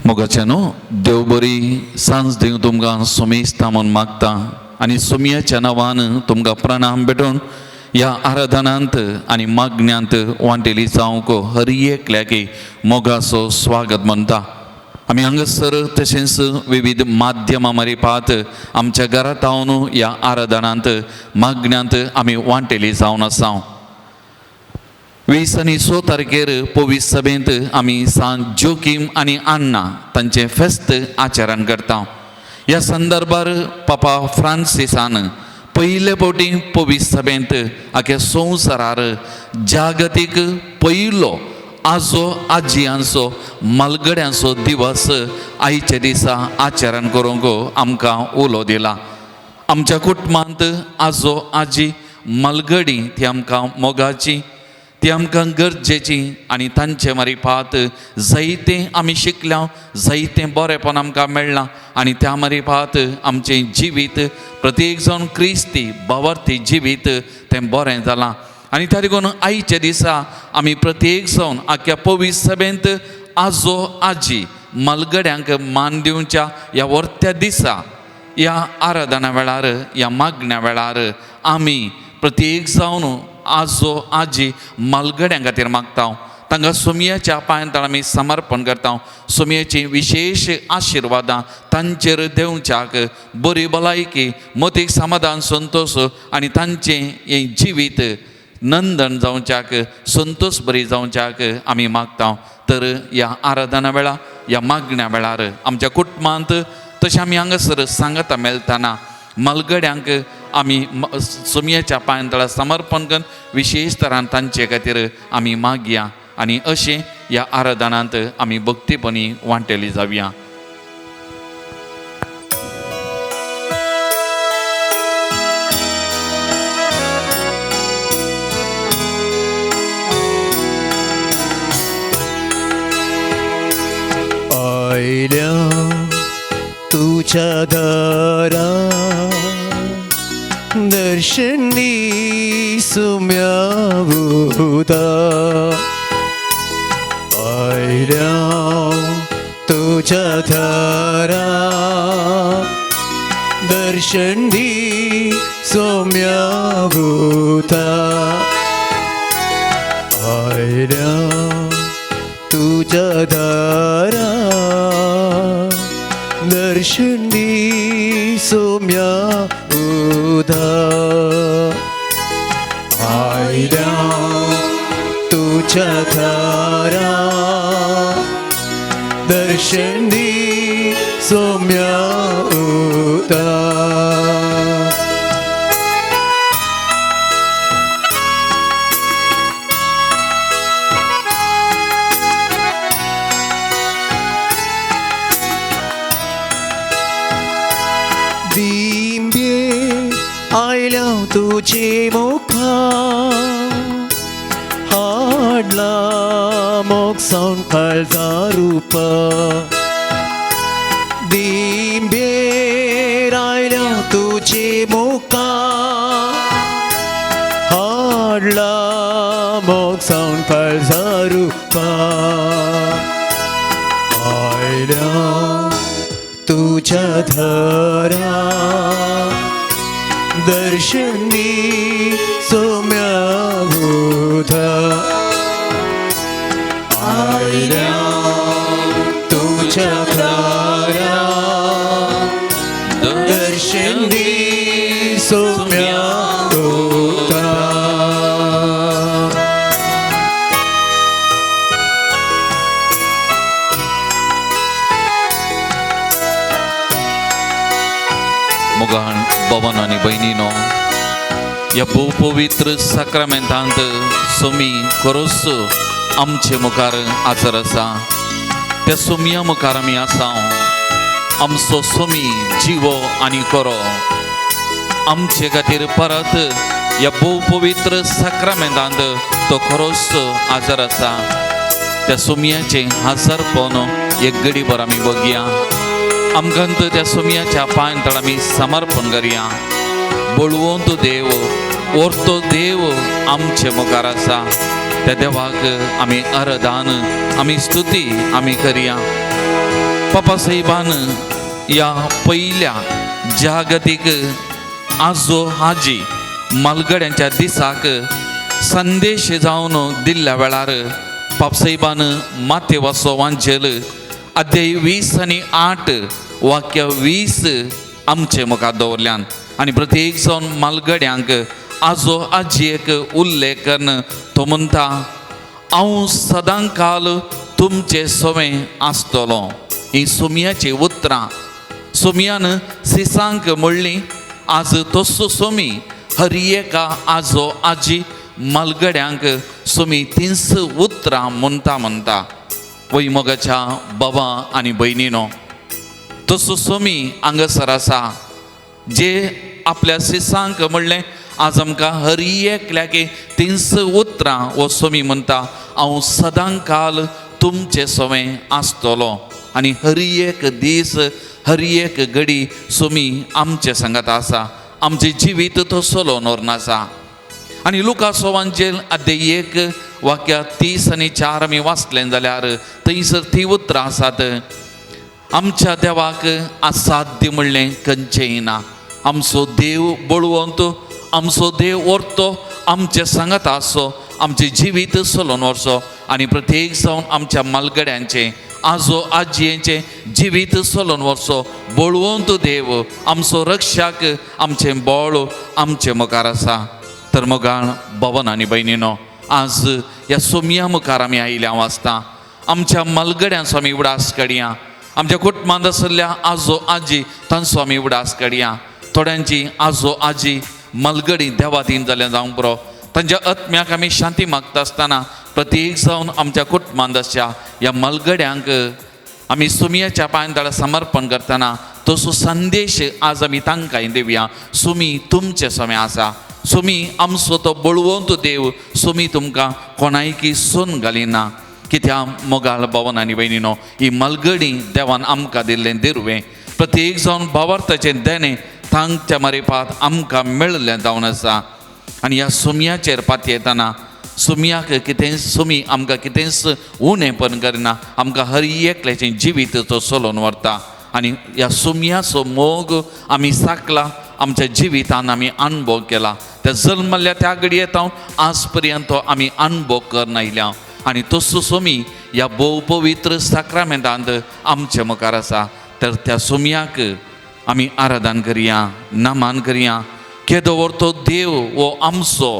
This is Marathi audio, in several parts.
मोगाच्यानो देव बरी सांज दिव तुमकां सुमेस्ता म्हूण मागता आनी सुमयाच्या नांवान तुमकां प्रणाम भेटून ह्या आराधनांत आनी मागण्यांत वांटेली जावंक हर एकल्याकी मोगाचो स्वागत म्हणटा. आमी हांगासर तशेंच विविध माध्यमां मारीपात आमच्या घरांत रावन ह्या आराधनांत मागण्यांत आमी वांटेली जावन आसा. 20 आनी 6 तारखेर पवीस सभेंत आमी सांत जोकीम आनी आन्ना तांचें फेस्त आचरण करता. ह्या संदर्भार पापा फ्रांसिसान पयले फावटी पवीस सभेंत आख्या संवसारार जागतीक पयलो आजो आजयांचो मलगड्यांचो दिवस आयच्या दिसा आचरण करूंक आमकां उलो दिला. आमच्या कुटुंबांत आजो आजी मलगडी ती आमकां मोगाची, ती आमकां गरजेची आनी तांचे मारीफात जायतें आमी शिकल्या, जायतें बरेंपण आमकां मेळ्ळां आनी त्या मारीफात आमचें जिवीत प्रत्येक जावन क्रिस्ती बावर्ती जिवीत तें बरें जालां. आनी त्या देखून आयच्या दिसा आमी प्रत्येक जावन आख्या पवीस सभेंत आजो आजी मलगड्यांक मान दिवच्या ह्या वर्त्या दिसा ह्या आराधना वेळार ह्या मागण्या वेळार आमी प्रत्येक जावन आजो आजी मलगड्यां खातीर मागता. तांकां सुमयाच्या पांयांतळ आमी समर्पण करता. सुमयेची विशेष आशिर्वादां तांचेर देवच्याक बरी भलायकी, मोतीक समाधान, संतोष आनी तांचें हें जिवीत नंदन जावच्याक, संतोष बरी जावच्याक आमी मागता. तर ह्या आराधना वेळा ह्या मागण्या वेळार आमच्या कुटुंबांत तशें आमी हांगासर सांगता मेळटाना मलगड्यांक आमी सुमयाच्या पांयांतळां समर्पण करून विशेश तरान तांचे खातीर आमी मागया आनी अशें ह्या आराधनांत आमी भक्तीपणी वांटेली जावया. आयल्या तुझ्या दारा दर्शन दी सुम्यावुता. आयल्या तुझ्या दारा दर्शन दी सोम्यावुता. आयल्या तुझ्या दारा दर्शन दी सोम्यावुता. आयल्या तुझ्या दारा दर्शन दी सोम्यावुता. दिंबे आयल्या तुझे मुखार हाडला मोग सावन काळजा रूप. दिंबेर आयल्या तुझे मुखार हाडला मोग सावन काळजा रूप. आयल्या तुझ्या दारा दर्शन दी सोम्यावुता. आयल्या तुझ्या दारा दर्शन दी सोम्यावुता. मोगान भवन आनी भयणीनो, ह्या भोवपवित्र साक्रामेंतांत सुमी खरोच आमचे मुखार आजर आसा. त्या सुमया मुखार आमी आसा. आमचो सुमी जिवो आनी करो आमचे खातीर परत ह्या भोवपवित्र साक्रामेंतांत तो खरोच आजर आसा. त्या सुमयाचें हाजरपण एक घडीभर आमी बगया. आमकां त्या सुमयाच्या पांयांतळ आमी समर्पण करया. बोळवंत देव, ओर्तो देव आमचे मुखार आसा. त्या देवाक आमी आराधन आमी स्तुती आमी करया. बाबासाहेबान या पहिल्या जागतिक आजो आजी मालगड्यांच्या दिसाक संदेश जावन दिल्ल्या वेळार बाबासाहेबान माते वाचो वांचल अध्याय 20:8 वाक्य 20 आमचे मुखार दवरल्यान आनी प्रत्येक जावन मालगड्यांक आजो आजयेक उल्लेख करन तो म्हणटा हांव सदां काल तुमचे सोवे आसतलो. ही सोमयाची उतरां सोमयान सिसांक म्हणली. आज तसो सोमी हर एका आजो आजी मालगड्यांक सोमी 3 उतरां म्हणटा वैमोगाच्या बाबा आनी भयणीनो, तसो सोमी हांगासर आसा जे आपल्या सिसांक म्हणलें आज आमकां हर एकल्याक 3 उतरां हो सोमी म्हणटा हांव सदां काल तुमचे सोवें आसतलो. आनी हर एक दीस हर एक घडी सोमी आमचे सांगात आसा. आमचें जिवीत तो सोलोन व्हरून आसा. आनी लुकास वांचेल अध्याय 1 वाक्या 30 आनी 4 आमी वाचलें जाल्यार थंयसर ती उतरां आसात. आमच्या देवाक असाध्य म्हणलें खंयचेंय ना. आमचो देव बळवंत, आमचो देव व्हरतो, आमचे सांगात आसो, आमचें जिवीत सोलोन व्हरचो आनी प्रत्येक जावन आमच्या मालगड्यांचें आजो आजयेचें जिवीत सोलोन व्हरचो बळवंत देव आमचो रक्षक आमचें बळ आमचे मुखार आसा. तर मोगाळ भवन आनी भयणीनो, आज ह्या सोमया मुखार आमी आयल्या वाचता. आमच्या मालगड्यांचो आमी उडास काडया. आमच्या कुटुंबांत आशिल्ल्या आजो आजी तांचो आमी उडास काडया. थोड्यांची आजो आजी मालगडी देवातीन जाल्यार जावंक पुरो. तांच्या आत्म्याक आमी शांती मागता आसतना प्रत्येक जावन आमच्या कुटुंबांत आसच्या ह्या मालगड्यांक आमी सोमयाच्या पांयतळा समर्पण करतना तसो संदेश आज आमी तांकांय दिवया. सोमी तुमचे सोमे आसा. सोमी आमचो तो बळवंत देव. सोमी तुमकां कोणायकी सोन घालिना. कित्याक मोगाळ भवन आनी भयणीनो, ही मालगडी देवान आमकां दिल्लें दिरवें. प्रत्येक जावन भावार्थाचें देणें तांच्या मारिफात आमकां मेळ्ळें जावन आसा. आनी ह्या सोमयाचेर पातयेतना येताना सोमयाक कितें सोमी आमकां कितेंच उणें पण करना. आमकां हर एकल्याचें जिवीत तो सोलोन व्हरता. आनी ह्या सोमयाचो मोग आमी साकला, आमच्या जिवितान आमी अनुभव केला. त्या जल्मल्या त्या घडयेतां आज पर्यंत आमी अनुभव करन आयल्या. आनी तसो सोमी ह्या भोव पवित्र साक्रामेंतांत आमच्या मुखार आसा. तर त्या सोमयाक आमी आराधन करया, नमन करया. केदो व्हरतो देव हो आमचो,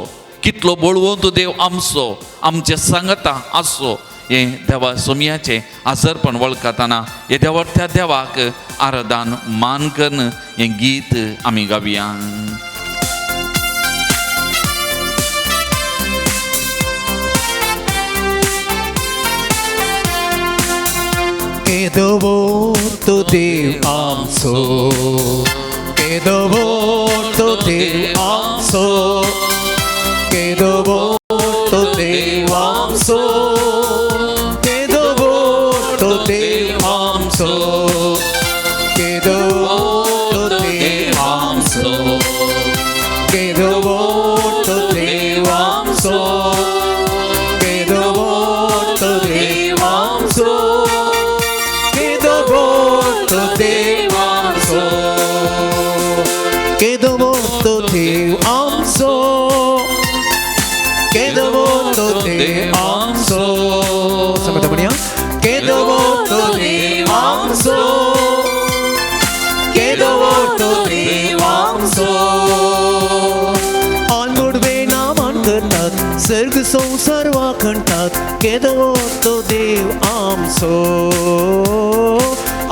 कितलो बळवंत देव आमचो, आमचे सांगता आसो. हें देवा सोमयाचें आसरपण वळखतना हे देवा त्या देवाक आराधन मान करन हें गीत आमी गावया. केदो व्हरतो देव आमचो, केदो व्हरतो देव आमचो, केदो व्हरतो देव आमचो, केदो व्हरतो देव आमचो, केदो व्हरतो देव आमचो, केदो व्हरतो देव आमचो, केदो व्हरतो देव आमचो, केदो व्हरतो देव आमचो, केदो व्हरतो देव आमचो, केदो व्हरतो देव आमचो. सांगता म्हणया केदो व्हरतो देव आमचो, केदो व्हरतो देव आमचो. आनगोडवे नामान करतात, सर्ग संसार वाखणतात, केदो व्हरतो देव आमचो.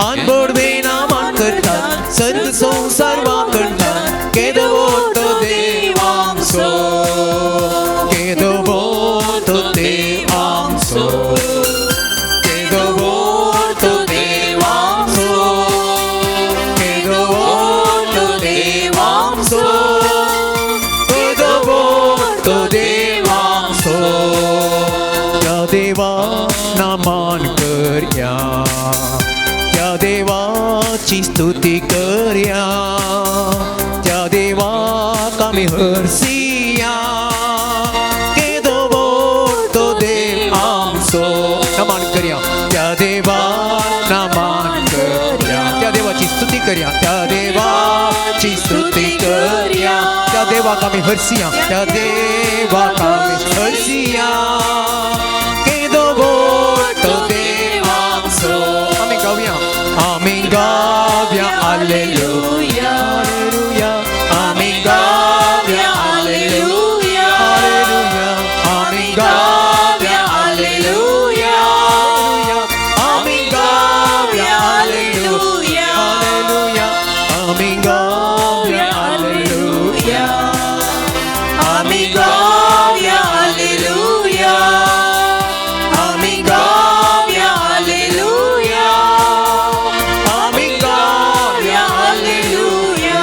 आनगोडवे नामान करतात, सर्ग संसार वाखणतात, केदो व्हरतो देव आमचो, केदो व्हरतो देव आमचो, केदो व्हरतो देव आमचो, केदो व्हरतो देव आमचो, केदो व्हरतो देव आमचो. त्या देवा नामान करया, त्या देवाची स्तुती करया, त्या देवाक आमी हरसिया. केदो व्हरतो देव आमचो. नमन करया त्या देवा नमन करया त्या देवाची स्तुती करया त्या देवाक आमी हरसिया त्या देवाक आमी हरसिया केदो मोठो देव आमचो आमी गावया हालेलुया हालेलुया आमी गावया हालेलुया हालेलुया आमी गावया हालेलुया आमी गावया हालेलुया हालेलुया आमी गावया हालेलुया आमी गावया हालेलुया आमी गावया हालेलुया आमी गावया hallelujah.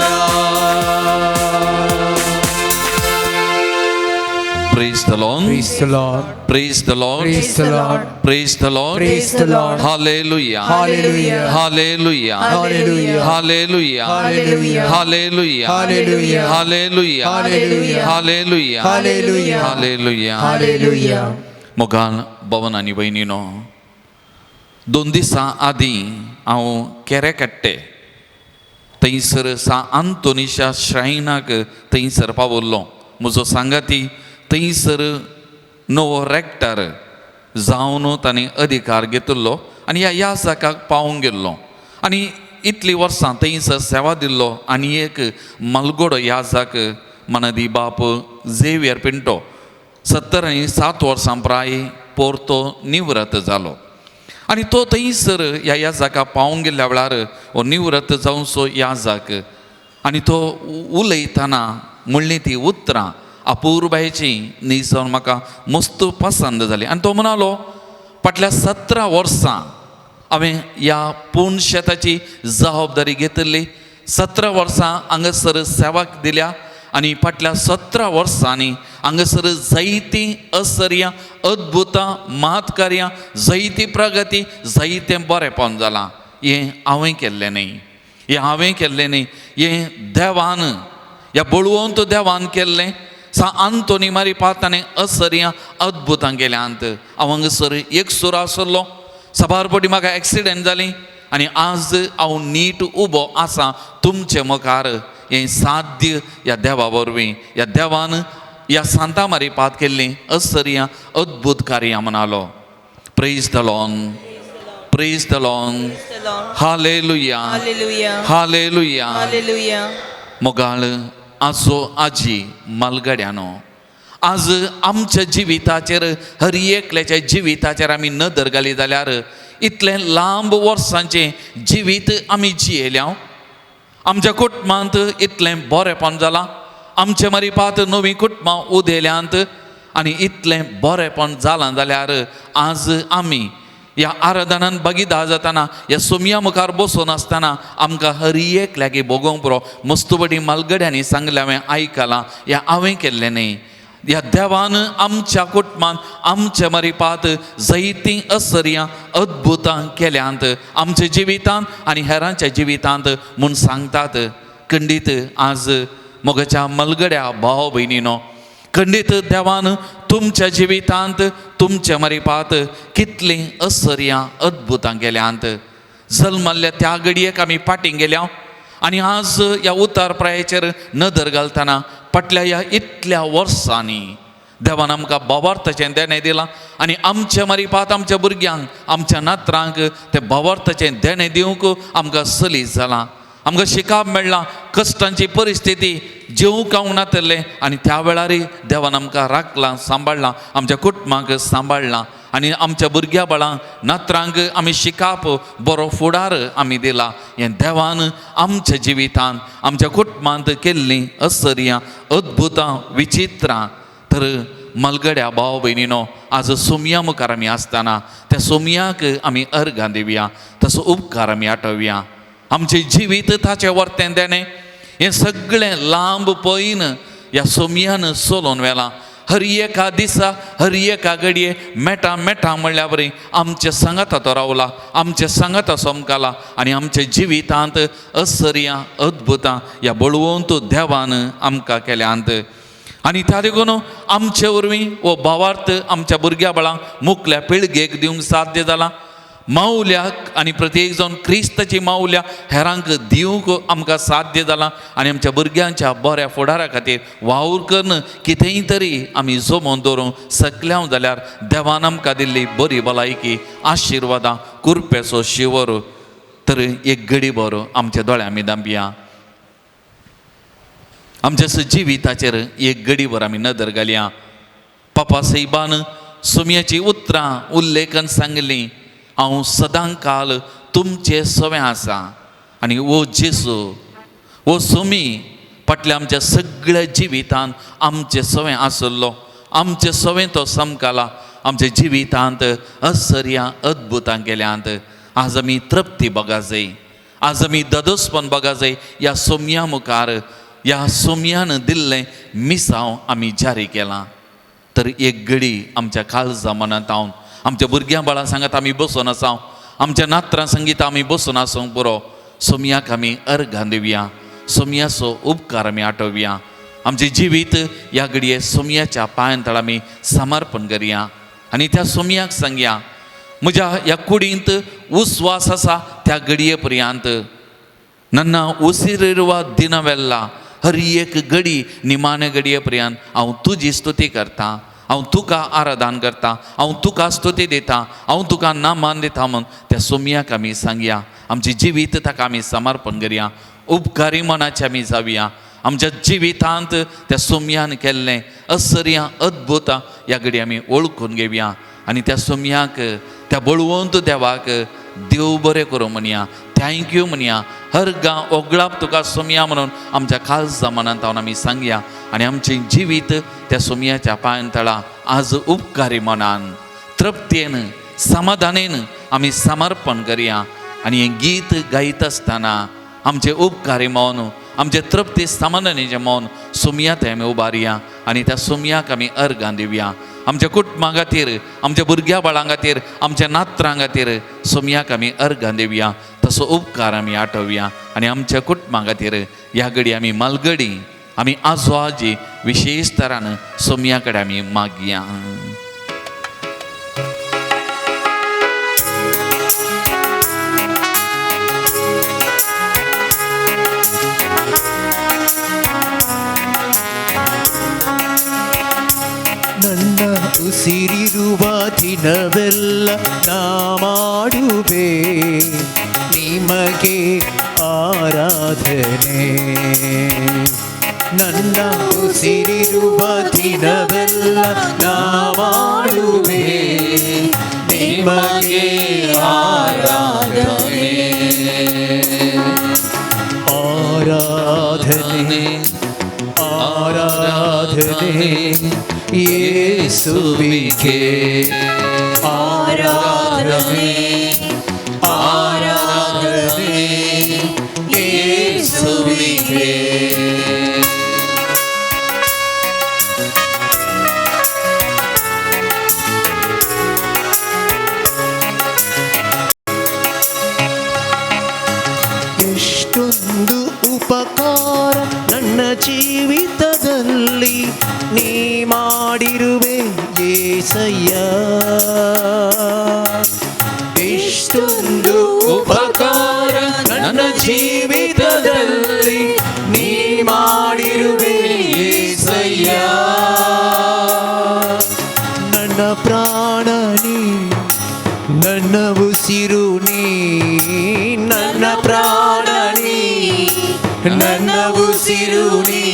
Praise the Lord. Praise the Lord. Praise the Lord. Praise the Lord. Praise the Lord. Praise the Lord. Hallelujah. Hallelujah. Hallelujah. Hallelujah. Hallelujah. Hallelujah. Hallelujah. Hallelujah. Hallelujah. Hallelujah. Hallelujah. Hallelujah. Hallelujah. Hallelujah. मोगाल भवन आनी भयणीनो 2 दिसां आदीं हांव केरे काडटे थंयसर सा आंतोनिशा श्रायनाक थंयसर पावल्लो म्हजो सांगाती थंयसर नवो रॅक्टर जावन ताणें अधिकार घेतिल्लो आनी ह्या जागाक पावूंक गेल्लो आनी इतलीं वर्सां थंयसर सेवा दिल्लो आनी एक मालगोडो ह्या जाग मनदी बाप झेवियर पिंटो 77 वर्सां प्राय पोरतो निवृत्त जालो आनी तो थंयसर ह्या जागा पावूंक गेल्ल्या वेळार हो निवृत्त जावन सो ह्या जाग आनी तो उलयतना म्हणली ती उतरां अपूर्बायेची न्ही जावन म्हाका मस्त पसंद जाली आनी तो म्हणालो फाटल्या 17 वर्सां हांवें ह्या पूर्ण शेताची जबाबदारी घेतिल्ली 17 वर्सां हांगासर सेवाक दिल्या आनी फाटल्या 17 वर्सांनी हांगासर जायतीं असर्यां अद्भुतां महत्कार्यां जायती प्रगती जायतें बरेंपण जालां हें हांवें केल्लें न्ही हें देवान ह्या बळवंत देवान केल्लें सा आंतोनी मारी पाताणें असर्यां अद्भुतां केल्यांत हांव हांगासर एक सुरो आसलो सबारपटी म्हाका एक्सिडेंट जाली आनी आज हांव नीट उबो आसा तुमचे मुखार हें साध्य ह्या देवा वरवीं ह्या देवान ह्या सांता मारी पात केल्लीं असर्यां अद्भुत कार्यां म्हणालो praise the Lord praise the Lord hallelujah hallelujah Hallelujah. मोगाळ आजो आजी मालगड्यानो आज आमच्या जिविताचेर हर एकल्याच्या जिविताचेर आमी नदर घाली जाल्यार इतलें लांब वर्सांचें जिवीत आमी जियेल्या आमच्या कुटुंबांत इतलें बरेंपण जालां आमचे मारीपात नवीं कुटुंबां उदेल्यांत आनी इतलें बरेंपण जालां जाल्यार आज आमी ह्या आराधनान भागीदार जातना ह्या सुमया मुखार बसून आसतना आमकां हर एक लागीं भोगोंक पुरो मस्तुबडी मालगड्यांनी सांगलें हांवें आयकलां हें हांवें केल्लें न्ही ह्या देवान आमच्या कुटुंबांत आमच्या मारीपात जायतीं असर्यां अद्भुतां केल्यांत आमच्या जिवितांत आनी हेरांच्या जिवितांत म्हूण सांगतात खंडीत आज मोगाच्या मलगड्या भाव भयणीनो खंडीत देवान तुमच्या जिवितांत तुमच्या मारीपात कितलीं असर्यां अद्भुतां केल्यांत जल्मल्ल्या त्या घडयेक आमी फाटीं गेल्या आनी आज ह्या उतार प्रायेचेर नदर घालतना फाटल्या ह्या इतल्या वर्सांनी देवान आमकां भावार्थाचें देणें दिलां आनी आमच्या मारीपात आमच्या भुरग्यांक आमच्या नातरांक तें भावार्थाचें देणें दिवंक आमकां सलीस जालां आमकां शिकाप मेळ्ळां कश्टांची परिस्थिती जेवूंक खावंक नातलें आनी त्या वेळारय देवान आमकां राखलां सांबाळलां आमच्या कुटुंबाक सांबाळलां आनी आमच्या भुरग्या बाळांक नातरांक आमी शिकाप बरो फुडार आमी दिला हें देवान आमच्या जिवितांत आमच्या कुटुंबांत केल्लीं असर्यां अद्भुतां विचित्रां तर मलगड्या भाव भयणीनो आज सुमया मुखार आमी आसतना त्या सुमयाक आमी अर्घां दिवया तसो उपकार आमी आठवया आमचें जिवीत ताचें वर्तें देणें हें सगळें लांब पयन ह्या सुमयान चलोवन व्हेलां हर एका दिसा हर एका घडये मेटा म्हणल्या बरी आमच्या सांगाता तो रावला आमच्या सांगाता सोमकाला आनी आमच्या जिवितांत असर्यां अद्भुतां ह्या बळवंत देवान आमकां केल्यांत आनी त्या देखून आमचे वरवीं हो भावार्थ आमच्या भुरग्या बाळांक मुखल्या पिळगेक दिवंक साध्य जाला माऊल्याक आनी प्रत्येक जावन क्रिस्ताची माऊल्या हेरांक दिवंक आमकां साध्य जालां आनी आमच्या भुरग्यांच्या बऱ्या फुडारा खातीर वावर करन कितेंय तरी आमी जमोवन दवरूंक सकल्याव जाल्यार देवान आमकां दिल्ली बरी भलायकी आशिर्वादां कुरपेचो शिवर तर एक घडीभर आमच्या दोळ्यां आमी दांबया. आमच्या जिविताचेर एक घडीभर आमी नदर घालया. पापा साहेबान सुमयाची उतरां उल्लेखन सांगली, हांव सदां काल तुमचे सवें आसा. आनी वो जेसू वो सुमी फाटल्या आमच्या सगळ्या जिवितांत आमचे सवें आसलो, आमचे सवें तो समकाला आमच्या जिवितांत असर्या अद्भुतां केल्यांत. आज आमी तृप्ती बगा जाय, आज आमी ददोसपण बगा जाय. ह्या सोमया मुखार ह्या सोमयान दिल्लें मिसांव आमी जारी केलां. तर एक घडी आमच्या काळजा मनांत हांव आमच्या भुरग्यां बाळां सांगात आमी बसून आसां, आमच्या नात्रां संगीत आमी बसून आसूंक पुरो. सोमयाक आमी अर्घां दिवया, सोमयाचो उपकार आमी आठोवया. आमचें जिवीत ह्या घडये सोमयाच्या पांयांतळ आमी समर्पण करया आनी त्या सोमयाक सांगया, म्हज्या ह्या कुडींत उस्वास आसा त्या घडये पर्यंत ನನ್ನ ಉಸಿರಿರುವ ದಿನವೆಲ್ಲ हर एक घडी निमाणे घडये पर्यंत हांव तुजी स्तुती करता, हांव तुका आराधन करता, हांव तुका स्तुती दिता, हांव तुका नामान दिता म्हूण त्या सोमयाक आमी सांगया. आमची जिवीत ताका आमी समर्पण करया, उपकारी मनाचे आमी जावया. आमच्या जिवितांत त्या सोमयान केल्लें असर्या अद्भुत ह्या घडी आमी वळखून घेवया आनी त्या सोमयाक त्या बळवंत देवाक देव बरें करूं म्हणया, थँक्यू म्हणया. हर गांव ओगळाप तुका सोमया म्हणून आमच्या काळजा मनांत हांव आमी सांगया आनी आमचें जिवीत त्या सोमयाच्या पांयांतळा आज उपकारी मनान तृप्तेन समाधानेन आमी समर्पण करया. आनी हें गीत गायत आसतना आमचें उपकारी मौन, आमचें तृप्ती समाधानाचें मौन सोमया थंय आमी उबारया आनी त्या सोमयाक आमी अर्घां दिवया. आमच्या कुटुंबा खातीर, आमच्या भुरग्यां बाळां खातीर, आमच्या नात्रां खातीर सोमयाक आमी अर्घां दिवया. तसो उपकार आमी आठोवया आनी आमच्या कुटुंबा खातीर ह्या घडी आमी मालगडी आमी आजो आजी विशेश तरान सोमया कडेन आमी मागया. ನನ್ನ ಉಸಿರಿರುವ ದಿನವೆಲ್ಲ ನಾ ಮಾಡುವೆ ನಿಮಗೆ ಆರಾಧನೆ. ನನ್ನ ಉಸಿರಿರುವ ದಿನವೆಲ್ಲ ನಾ ಮಾಡುವೆ ನಿಮಗೆ ಆರಾಧನೆ. ಆರಾಧನೆ ಆರಾಧನೆ ಯೇಸುವಿಗೆ ಆರಾಧನೆ ಆರಾಧನೆ ಯೇಸುವಿಗೆ. ಎಷ್ಟೊಂದು ಉಪಕಾರ ನನ್ನ ಜೀವಿತದಲ್ಲಿ ನೀ ಮಾಡಿರುವೆ ಯೇಸಯ್ಯ. ಎಷ್ಟೊಂದು ಉಪಕಾರ ನನ್ನ ಜೀವಿತದಲ್ಲಿ ನೀ ಮಾಡಿರುವೆ ಯೇಸಯ್ಯ. ನನ್ನ ಪ್ರಾಣ ನೀ, ನನ್ನ ಉಸಿರು ನೀ, ನನ್ನ ಪ್ರಾಣ ನೀ, ನನ್ನ ಉಸಿರು ನೀ.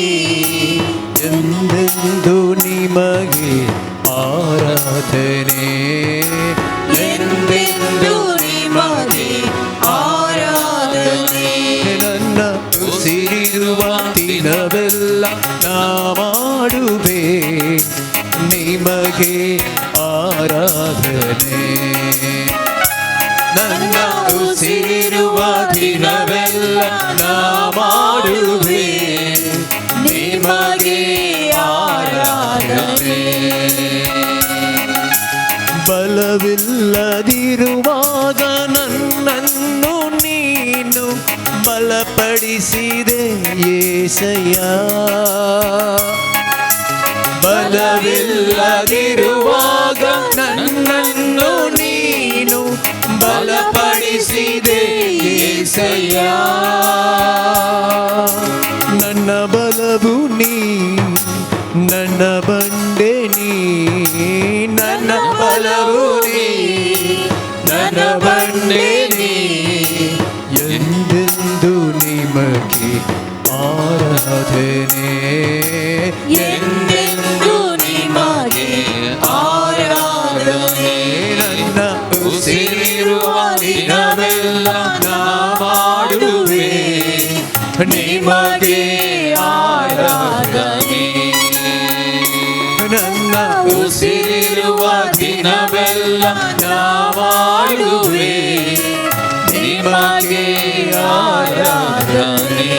ಎಂದೆಂದು ನಿಮಗೆ ಆರಾಧನೆ, ಎಂದೆಂದು ನಿಮಗೆ ಆರಾಧನೆ. ನನ್ನ ಉಸಿರಿರುವ ದಿನವೆಲ್ಲ ನಾ ಮಾಡುವೆ ನಿಮಗೆ ಆರಾಧನೆ. ನನ್ನ ಉಸಿರಿರುವ ದಿನವೆಲ್ಲ ನಾ ಮಾಡುವೆ ನಿಮಗೆ ಆರಾಧನೆ. ಬಲವಿಲ್ಲದಿರುವಾಗ ನನ್ನನ್ನು ನೀನು ಬಲಪಡಿಸಿದೆ ಯೇಸಯ್ಯ. ಬಲವಿಲ್ಲದಿರುವಾಗ ನನ್ನನ್ನು ನೀನು ಬಲ ಕರುಣಿಸಿದೆ యేసయ్యా ನನ್ನ ಬಲವು ನೀ ನನ್ನ ಬಂಡೆ ನೀ ನನ್ನ ಬಲವು ನೀ ನನ್ನ ಬಂಡೆ ನೀ ಎಂದೆಂದು ನಿಮಗೆ ಆರಾಧನೆ ಎಂದೆಂದು ನಿಮಗೆ ಆರಾಧನೆ ನನ್ನ ಉಸಿರಿರುವ ದಿನವೆಲ್ಲ ನಾ ಮಾಡುವೆ ನಿಮಗೆ ಆರಾಧನೆ ನನ್ನ ಉಸಿರಿರುವ ದಿನವೆಲ್ಲ ನಾ ಮಾಡುವೆ ನಿಮಗೆ ಆರಾಧನೆ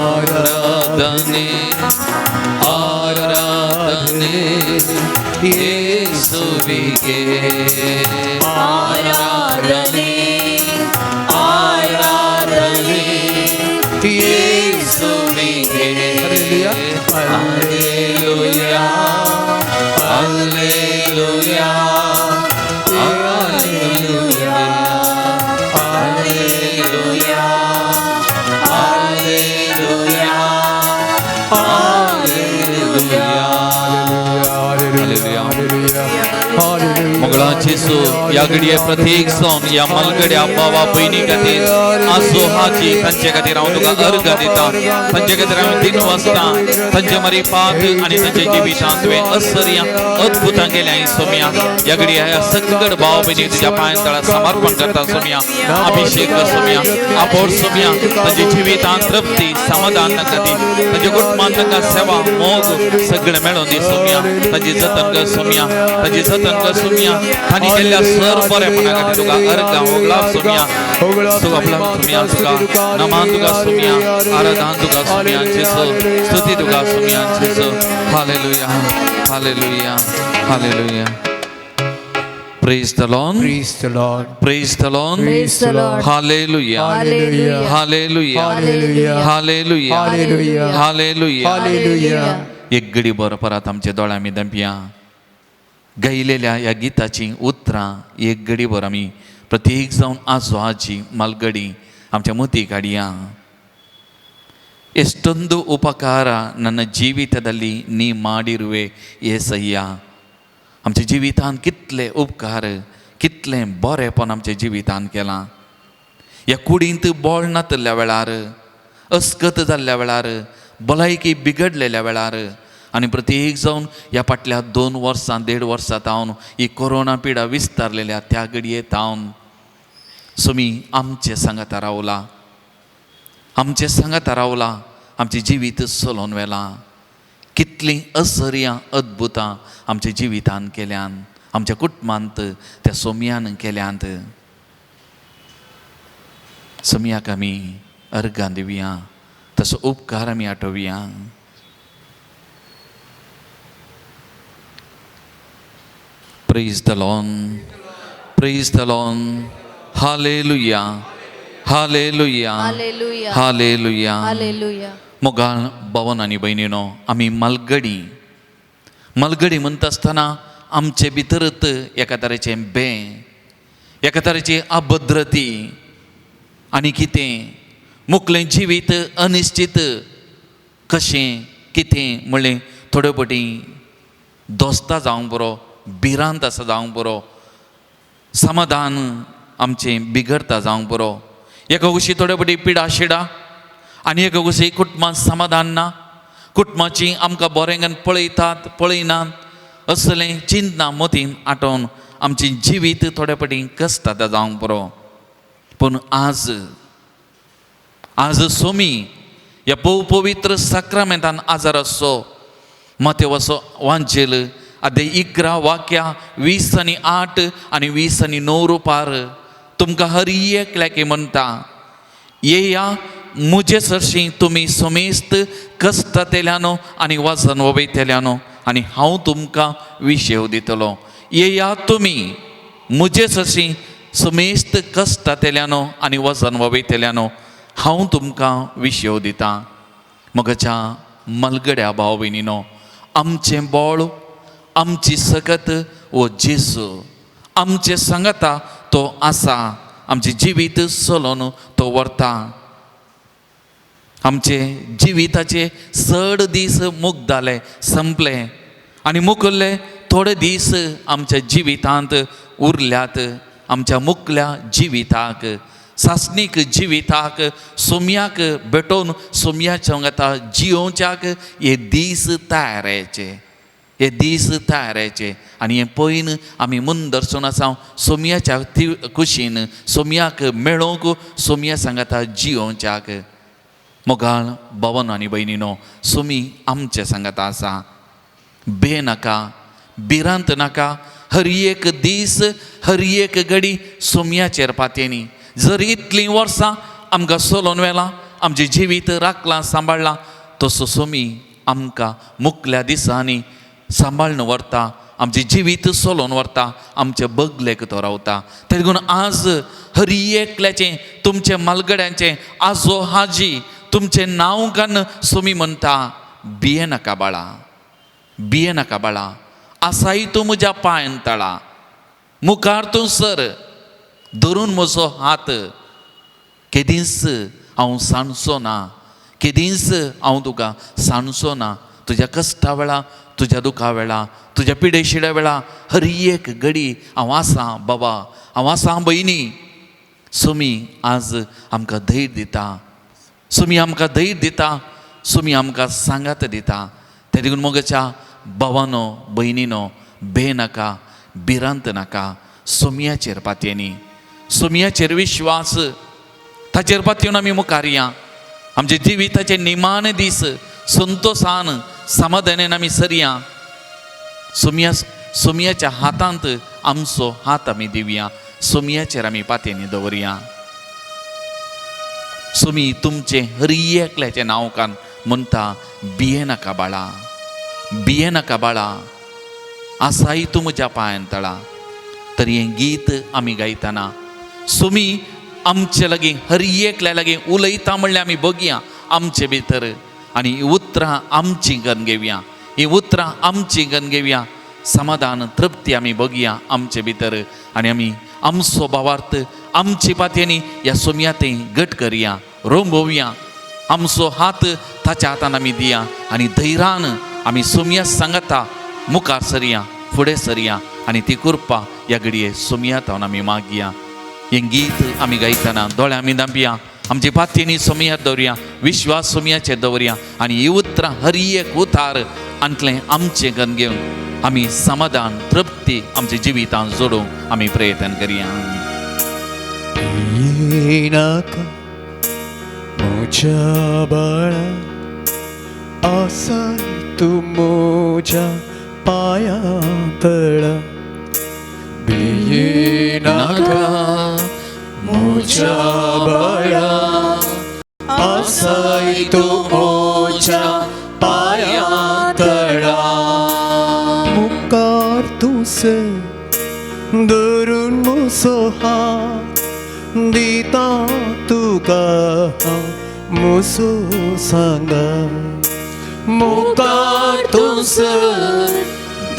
ಆರಾಧನೆ ಆರಾಧನೆ ಯೇಸುವಿಗೆ ಆರಾಧನೆ ಆರಾಧನೆ ಯೇಸುವಿಗೆ hallelujah hallelujah hallelujah hallelujah hallelujah मोगळा जेसू या घडये प्रत्येक सण या मलगड्या भावा बहिणी खातीर आसो हाची तांचे खातीर हांव तुका अर्घ दिता तांचे खातीर हांवें 3 वाजता तांचे मरी पाक आनी तांचे जिवितांत तुवें असर्या अद्भुतां केल्या सोम्या या घडये ह्या सगळ भाव भयणी तुज्या पांयां तळा समर्पण करता सोम्या अभिषेक कर सोम्या आपोड सोम्या तांचे जिवितांत तृप्ती समाधान खातीर तांचे कुटुंबांत तांकां सेवा मोग सगळें मेळोवन दी सोम्या तांची जतन कर सोम्या तांची जतन कर सोम्या तांणी केल्ल्या सर बरेपणा खातीर तुका अर्घ मोगलाव सोम्या सुगपला सोम्या तुका नमान तुका सोम्या आराधन तुका सोम्या जेसू स्तुती तुका सोम्या जेसू hallelujah hallelujah hallelujah Praise the Lord. Praise the Lord. Praise the Lord. Praise the Lord. Hallelujah. Hallelujah. Hallelujah. Hallelujah. Hallelujah. Hallelujah. Hallelujah. Hallelujah. एक घडी बर परत आमच्या दोळ्यांनी दंपिया गायलेल्या या गीताची उतरां एक घडी भर आमी प्रत्येक जावन आजो आजी मालगडी आमच्या मती काडया ಎಷ್ಟೊಂದು ಉಪಕಾರ ನನ್ನ ಜೀವಿತದಲ್ಲಿ ನೀ ಮಾಡಿರುವೆ ಏಸಯ್ಯ आमच्या जिवितान कितले उपकार कितले बरेपण आमच्या जिवितान केलां ह्या कुडींत बोळ नातल्या वेळार अस्कत जाल्ल्या वेळार भलायकी बिगडलेल्या वेळार आनी प्रत्येक जावन ह्या फाटल्या 2 वर्सां 1.5 वर्सां तावन ही कोरोना पिडा विस्तारलेल्या त्या घडयेंत तावन सुमी आमचे सांगाता रावला आमचे सांगाता रावला आमचें जिवीत चलोवन व्हेलां कितलीं असर्यां अद्भुतां आमच्या जिवितान केल्यान आमच्या कुटुंबांत त्या सोम्यान केल्यांत सोम्याक आमी अर्घां दिवया तसो उपकार आमी आठोवया praise the Lord praise the Lord hallelujah hallelujah Hallelujah. Hallelujah Hallelujah. मोगाळ भवन आनी भयणीनो आमी मालगडी मालगडी म्हणटा आसतना आमचे भितरच एका तरेचें एका तरेची अभद्रती आनी कितें मुखलें जिवीत अनिश्चित कशें कितें म्हणलें थोड्यो फावटी दोस्तां जावंक बरो भिरांत आसा जावंक बरो समाधान आमचें बिगडता जावंक बरो एका कुशी थोड्या फावटी पिडा शिडा आनी एका कुशी कुटुंबांत समाधान ना कुटुंबाची आमकां बरेंगान पळयनात असलें चिंतना मतीन आठोवन आमचें जिवीत थोड्या फावटी कश्टाता जावंक बरो पूण आज सोमी ह्या पवित्र साक्रामेंतान आजार आसो मतेवाचो वांचेल अध्याय 11 वाक्या 20:8 आनी 20:9 रुपार तुमकां हर एकल्याक म्हणटा येया मुझे सरशी तुमी समेस्त कश्टांतल्यानो आनी वाजन वबयतल्यानो आनी हांव तुमकां विशेव दितलो येया तुमी मुझे सरशी समेस्त कश्टांतल्यानो आनी वजन वबयतल्यानो हांव तुमकां विशेव दितां मोगाच्या मलगड्या भाव भयणीनो आमचें बोळ आमची सकत वो जेसू आमचे सांगता तो आसा, आमचे जिवीत चलोवन तो व्हरता. आमचे जिविताचे 6 दीस मुग्धाले संपले आनी मुकल्ले थोडे दीस आमच्या जिवितांत उरल्यात. आमच्या मुकल्या जिविताक, सासणीक जिविताक, सोम्याक भेटोवन सोम्याच्या वांगडा जियोवच्याक हे दीस तयारेचे, हे दीस तयारेचे. आनी हे पयन आमी मुनदर्शन आसा सोम्याच्या कुशीन सोम्याक मेळोवंक, सोम्या सांगता जियोवच्याक. मोगाळ भावांनो आनी भयणीनो, सोमी आमचे सांगता आसा. बेनाका, भिरांत नाका. हर एक दीस, हर एक घडी सोम्याचेर पातेनी. जर इतलीं वर्सां आमकां चलोवन व्हेलां, आमचें जिवीत राखलां, सांबाळलां, तसो सोमी आमकां मुकल्या दिसांनी सांबाळून व्हरता, आमचें जिवीत चलोवन व्हरता, आमचे बगलेक तो रावता. तें लागून आज हर एकल्याचें, तुमचे मालगड्यांचें आजो आजी तुमचें नांव कान सोमी म्हणटा, भिये नाका बाळा, भिये नाका बाळा. आसाय तूं म्हज्या पांयान तळा, मुखार तूं सर, धरून म्हजो हात. केदींच हांव सांडचो ना, केदींच हांव तुका सांडचो ना. तुज्या कश्टा वेळा, तुज्या दुखा वेळा, तुज्या पिडेशिड्या वेळा, हर एक घडी हांव आसां बाबा, हांव आसां भयणी. सोमी आज आमकां धैर्य दिता, सोमी आमकां धैर्य दिता, सोमी आमकां सांगात दिता. ते देखून मोगाच्या भावांनो भयणीनो, भिनाका, भिरांत नाका. सोमयाचेर पातयेनी, सोमयाचेर विश्वास, ताचेर पातयेवन आमी मुखार या. आमचे जिविताचे निमाणे दीस संतोषान, समाधानान आमी सरया. सोमयाच्या हातांत आमचो हात आमी दिवया, सोमयाचेर आमी पातयेनी दवरया. सोमी तुमचे हर एकल्याचें नांव कान म्हणटा, भिये नाका बाळा, भिये नाका बाळा, आसाय तूं म्हज्या पांयान तळा. तर हें गीत आमी गायतना सोमी आमचे लागीं हर एकल्या लागीं उलयता म्हणल्यार आमी बगया आमचे भितर. आनी ही उतरां आमची गन घेवया, ही उतरां आमची गन घेवया. समाधान, तृप्ती आमी बगया आमचे भितर. आनी आमी आमचो भावार्थ आमची पातयेनी ह्या सोमयातय घट करया, रोंबोवया. आमचो हात ताच्या हातान आमी दिया आनी धैर्यान आमी सोमया सांगता मुखार सरया, फुडें सरया. आनी ती कृपा ह्या घडये सोमयात आमी मागया. हें गीत आमी गायतना दोळे आमी धांपया, आमची पातयेनी सोमयार दवरया, विश्वास सोमयाचेर दवरया. आनी ही उतरां हर एक उतार आंतलें आमचें गन घेवन आमी समाधान, तृप्ती आमच्या जिवितांत जोडूंक आमी प्रयत्न करया. येनाका म्हज्या बाळा, आसाय तूं म्हज्या पांया तळा. भिये नाका म्हज्या बाळा, आसाय तूं म्हज्या पांया तळा. मुखार तूं सर, धरून म्हजो हात दिता तुका म्हजो सांगा. मुखार तूं सर,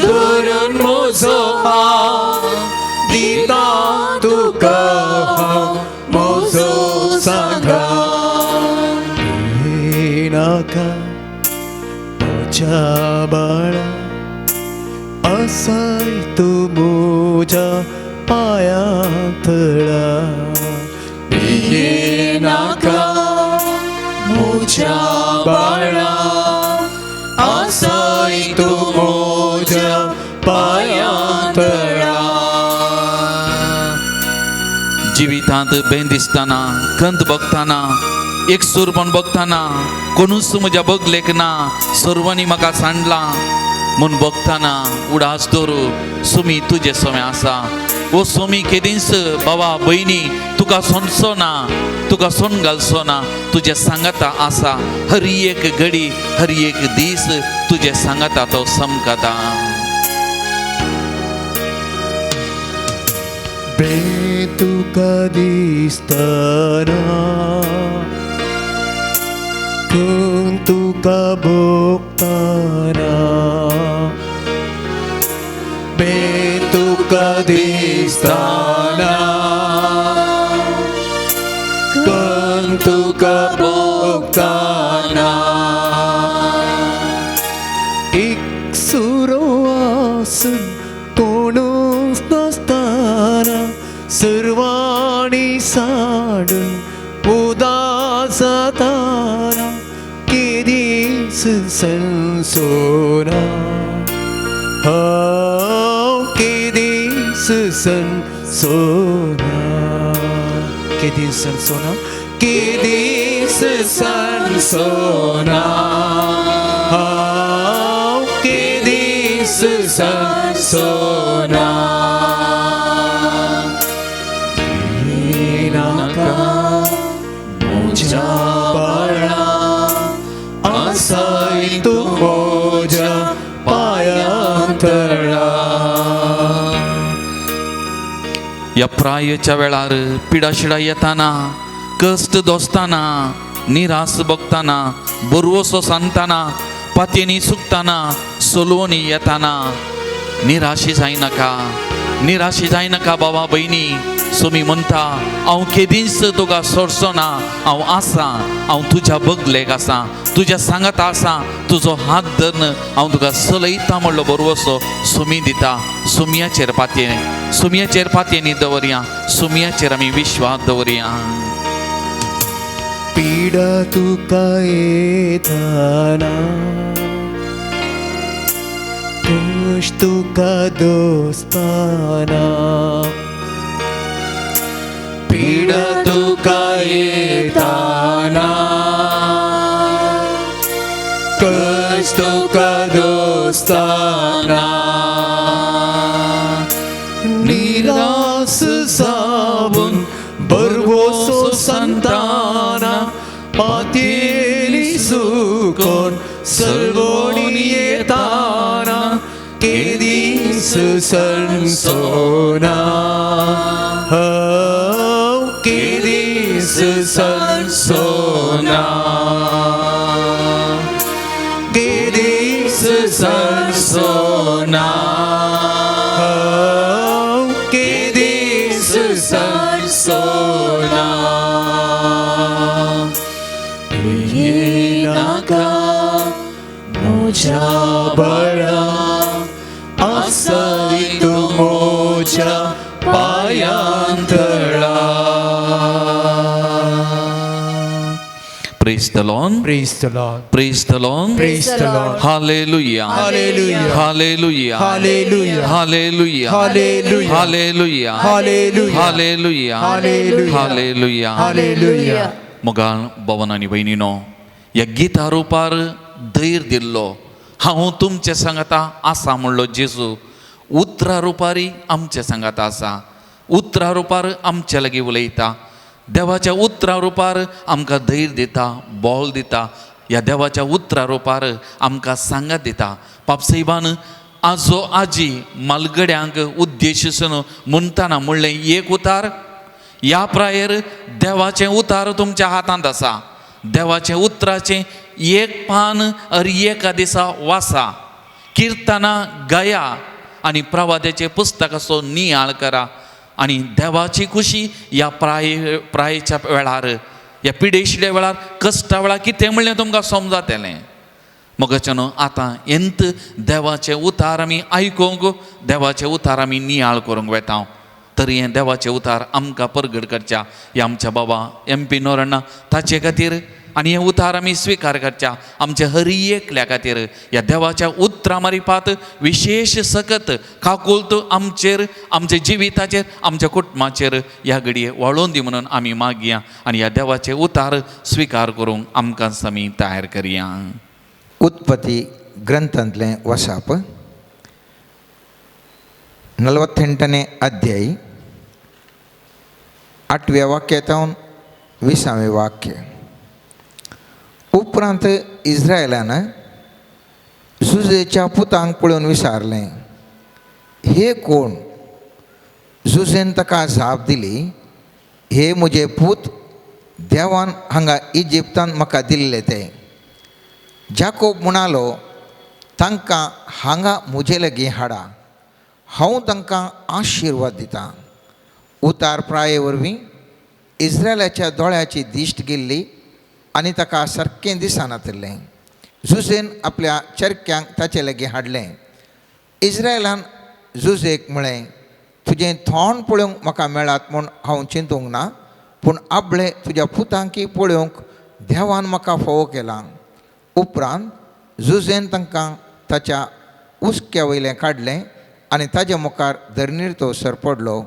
धरून म्हजो हात दिता तुका म्हजो सांगा. भिये नाका म्हज्या बाळा, आसाय तूं म्हज्या पांया तळा. भिये नाका म्हज्या बाळा, आसाय तूं म्हज्या पांया तळा. जिवितांत बेन दिसतना, खंत बगतना, एक सूरपण बगतना, कोणूच म्हज्या बगलेक ना, सर्वांनी म्हाका सांडला म्हूण बगतना उडास दवरू सोमी तुजे सोमे आसा. ओ सोमी केदींच बाबा भयणी तुका सोडचो ना, तुका सोन घालचो ना, तुजे सांगता आसा. हर एक घडी, हर एक दीस तुजे सांगता तो समकता. बे तुका दिसतना, कोण तुका भोगतना. बे तुका दिसतना, तुका भोगताना एक सुरवासन कोणूच नसताना सर्वांनी साडून उदास जाताना केदीस संसोना केदीस संसोना केदीस संसोना केदीस संसोना केदीस संसोना येनाका मोजा बाळा आसाय तू मोजा पायांतळा या प्रायच्या वेळार पिडाशिडा येताना कष्ट दोसताना निराश बघताना बरवसो सांगताना पातयेनी सुकताना सोलवणी येताना निराशी जाय नाका बाबा बहिणी सोमी म्हणटा हांव केदींच तुका सोडचो ना हांव आसा हांव तुज्या बगलेक आसा तुज्या सांगात आसा तुजो हात धरन हांव तुका चलयता म्हणलो बरवसो सोमी दिता सोमयाचेर पातयेनी दवरया सोमयाचेर आमी विश्वास दवरया पीडा तुका येताना कश्ट तुका दोस्ताना पीडा तुका येताना कश्ट तुका दोस्ताना निराश जावन बरवसो संताना पातयेली सुकोन सलवणी येताना केदीस संसोना केदीस संसोना केदीस संसोना केदीस संसोना येनाका मोजा बळा आसाय तू मोजा पायांतळा Praise the Lord. Praise the Lord. Praise the Lord. Praise the Lord. Hallelujah. Hallelujah. Hallelujah. Hallelujah. Hallelujah. Hallelujah. Hallelujah. Hallelujah. Hallelujah. Hallelujah. Hallelujah. Hallelujah. मोगाळ भवन आनी भयणीनो ह्या गिता रुपार धैर्य दिल्लो हांव तुमच्या सांगाता आसा म्हणलो जेजू उतरा रुपारी आमच्या सांगाता आसा उतरा रुपार आमच्या लागीं उलयता देवाच्या उतरा रुपार आमकां धैर्य दिता बोल दिता ह्या देवाच्या उतरा रुपार आमकां सांगात दिता पापसाहेबान आजो आजी मालगड्यांक उद्देशून म्हणटाना म्हणलें एक उतार ह्या प्रायर देवाचें उतार तुमच्या हातांत आसा देवाचें उतराचें एक पान एका दिसा वाचा किर्तना गाया आनी प्रवाद्याचें पुस्तकाचो नियाळ करा आनी देवाची खुशी ह्या प्रायेच्या वेळार ह्या पिडेशिल्या वेळार कश्टा वेळार कितें म्हणलें तुमकां समजतलें मोगाच्यान आतां एंत देवाचें उतार आमी आयकूंक देवाचें उतार आमी नियाळ करूंक वेता तरी हें देवाचें उतार आमकां परगट करच्या हे आमच्या बाबा MP नोरण्णा ताचे खातीर आनी हें उतार आमी स्विकार करच्या आमच्या हर एकल्या खातीर ह्या देवाच्या उतरा मारिपात विशेष सकत काकुलत आमचेर आमच्या जिविताचेर आमच्या कुटुंबाचेर ह्या घडये वळोवन दी म्हणून आमी मागया आनी ह्या देवाचे उतार स्विकार करूंक आमकांच आमी तयार करया उत्पत्ती ग्रंथांतलें वसाप 48ನೇ अध्याय 8व्या वाक्यातावन 20वें वाक्य उपरांत इस्रायलान झुजेच्या पुतांक पळोवन विचारलें हे कोण झुजेन ताका जाप दिली हे म्हजे पूत देवान हांगा इजिप्तान म्हाका दिल्ले ते जाकोब म्हणालो तांकां हांगा म्हजे लागीं हाडा हांव तांकां आशिर्वाद दितां उतार प्राये वरवीं इस्रायलाच्या दोळ्याची दिश्ट गेल्ली आनी ताका सारकें दिसनातलें. झुजेन आपल्या चरक्यांक ताचे लागीं हाडलें. इस्रायलान झुजेक म्हळें, तुजें थोंड पळोवंक म्हाका मेळत म्हूण हांव चिंतूंक ना, पूण आपले तुज्या पुतांकी पळोवंक देवान म्हाका फोव केला. उपरांत झुजेन तांकां ताच्या उस्क्या वयलें काडलें आनी ताजे मुखार धरणीर तो सरपडलो.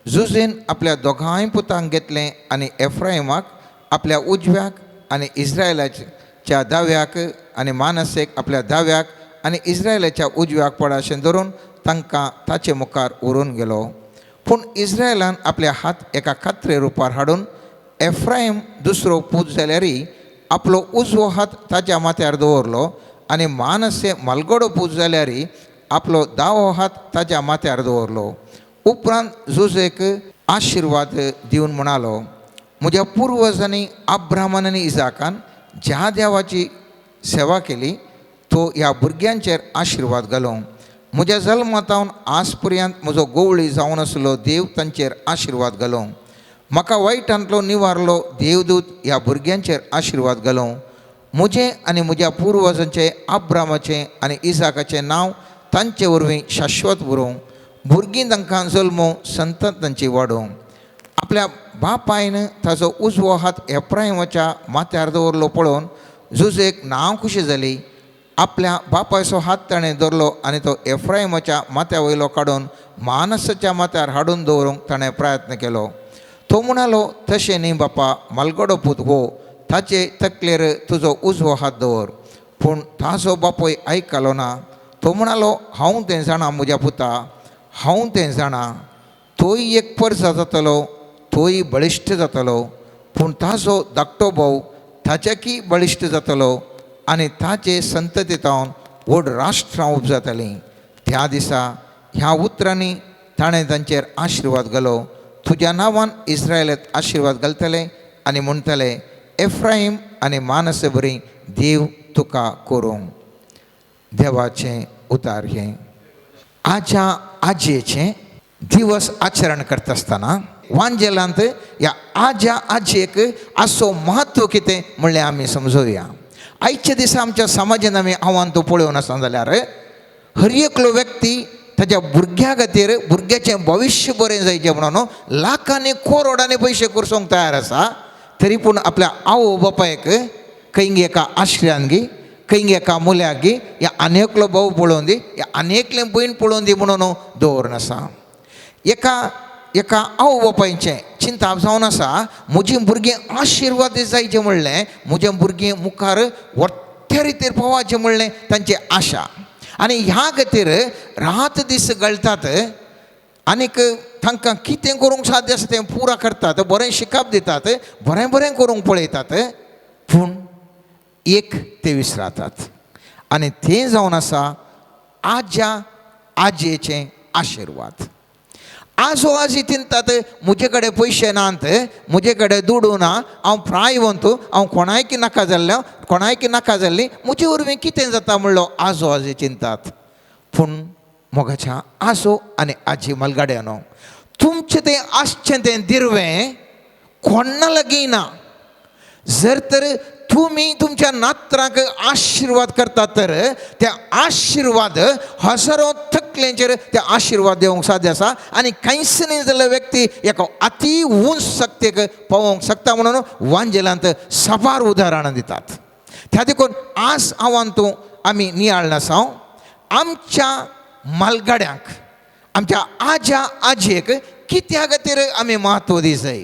झुजेन आपल्या दोगांय पुतांक घेतलें आनी एफ्राइमाक आपल्या उजव्याक आनी इस्रायलाच्या दाव्याक आनी मानसेक आपल्या दाव्याक आनी इस्रायलाच्या उजव्याक पडाशें धरून तांकां ताचे मुखार व्हरून गेलो. पूण इस्रायलान आपले हात एका कात्रे रुपार हाडून एफ्राइम दुसरो पूत जाल्यारय आपलो उजवो हात ताच्या माथ्यार दवरलो आनी मानसे मलगडो पूत जाल्यारय आपलो दावो हात ताच्या माथ्यार दवरलो. उपरांत झुजेक आशिर्वाद दिवन म्हणालो, म्हज्या पुर्वजांनी अब्राहमान आनी इजाकान ज्या देवाची सेवा केली तो ह्या भुरग्यांचेर आशिर्वाद घालो. म्हज्या जल्मातावन आज पर्यंत म्हजो गोवळी जावन आसलो देव तांचेर आशिर्वाद घालो. म्हाका वायटांतलो निवारलो देवदूत ह्या भुरग्यांचेर आशिर्वाद घालो. म्हजें आनी म्हज्या पुर्वजांचें अब्रामाचें आनी इजाकाचें नांव तांचे वरवीं शाश्वत उरूं. भुरगीं तांकां जल्मो संतत तांची वाडोवं. आपल्या बापायन ताचो उजवो हात एफ्राइमाच्या माथ्यार दवरलो पळोवन झुजेक नांव खुशी जाली. आपल्या बापायचो हात ताणें धरलो आनी तो एफ्राइमाच्या माथ्या वयलो काडून मानसाच्या माथ्यार हाडून दवरूंक ताणें प्रयत्न केलो. तो म्हणालो, तशें न्ही बापा, मलगडो पूत हो, ताचे तकलेर तुजो उजवो हात दवर. पूण ताचो बापूय आयकलो ना. तो म्हणालो, हांव तें जाणा म्हज्या पुता, हांव तें जाणा. तोय एक परजा जातलो, तोय बळिश्ट जातलो, पूण ताचो धाकटो भाव ताच्याकी बळिश्ट जातलो आनी ताचे संततींतावन व्हड राष्ट्रां उपजातलीं. त्या दिसा ह्या उतरांनी ताणें तांचेर आशिर्वाद घालो. तुज्या नांवान इस्रायलांत आशिर्वाद घालतले आनी म्हणटले, एफ्राइम आनी मानसे बरी देव तुका करूं. देवाचें उतार हें. आज्या आजयेचें दिवस आचरण करता आसतना वांजेलांत ह्या आज्या आजयेक आसो म्हत्व कितें म्हणलें आमी समजुया. आयच्या दिसा आमच्या समाजान आमी आव्हान तूं पळोवन आसा जाल्यार हर एकलो व्यक्ती ताच्या भुरग्या खातीर भुरग्याचें भविश्य बरें जायचें म्हणून लाखांनी करोडांनी पयशे करसूंक तयार आसा. तरी पूण आपल्या आवय बापायक खंय एका आश्रयान गी, खंय एका मुल्याक गी, या आनेकलो भाव पळोवन दी, या आनेकलें भयण पळोवन दी म्हणून दवरनासा. एका आवय बापायचें चिंता जावन आसा, म्हजीं भुरगीं आशिर्वाद जायचें म्हणलें, म्हजें भुरगीं मुखार व्हडल्या रितीर पावचें म्हणलें तांची आशा. आनी ह्या खातीर रात दीस घालतात आनीक तांकां कितें करूंक साध्य आसा तें पुरा करतात, बरें शिकप दितात, बरें बरें करूंक पळयतात. पूण एक ते विसरातात आनी तें जावन आसा आज्या आजयेचें आशिर्वाद. आजो आजी चिंतात, म्हजे कडेन पयशे नात, म्हजे कडेन दुडू ना, हांव प्रायवंत, हांव कोणायकी नाका जाल्लो, कोणायकी नाका जाल्ली, म्हजे वरवीं कितें जाता म्हणलो आजो आजी चिंतात. पूण मोगाच्या आजो आनी आजी मलगाड्यानो, तुमचें तें आसचें तें दिर्वें कोणा लागीं ना. जर तर तुमी तुमच्या नातरांक आशिर्वाद करतात तर ते आशिर्वाद हजारो तकलेंचेर ते आशिर्वाद दिवंक साध्य आसा. आनी कांयच न्ही जाल्लो व्यक्ती एका अति उंच शक्तीक पावोवंक शकता म्हणून वांजेलांत साबार उदाहरणां दितात. त्या देखून आज आव्हान तूं आमी नियाळ नासांव आमच्या मालगाड्यांक, आमच्या आज्या आजयेक कित्या खातीर आमी म्हत्व दी जाय,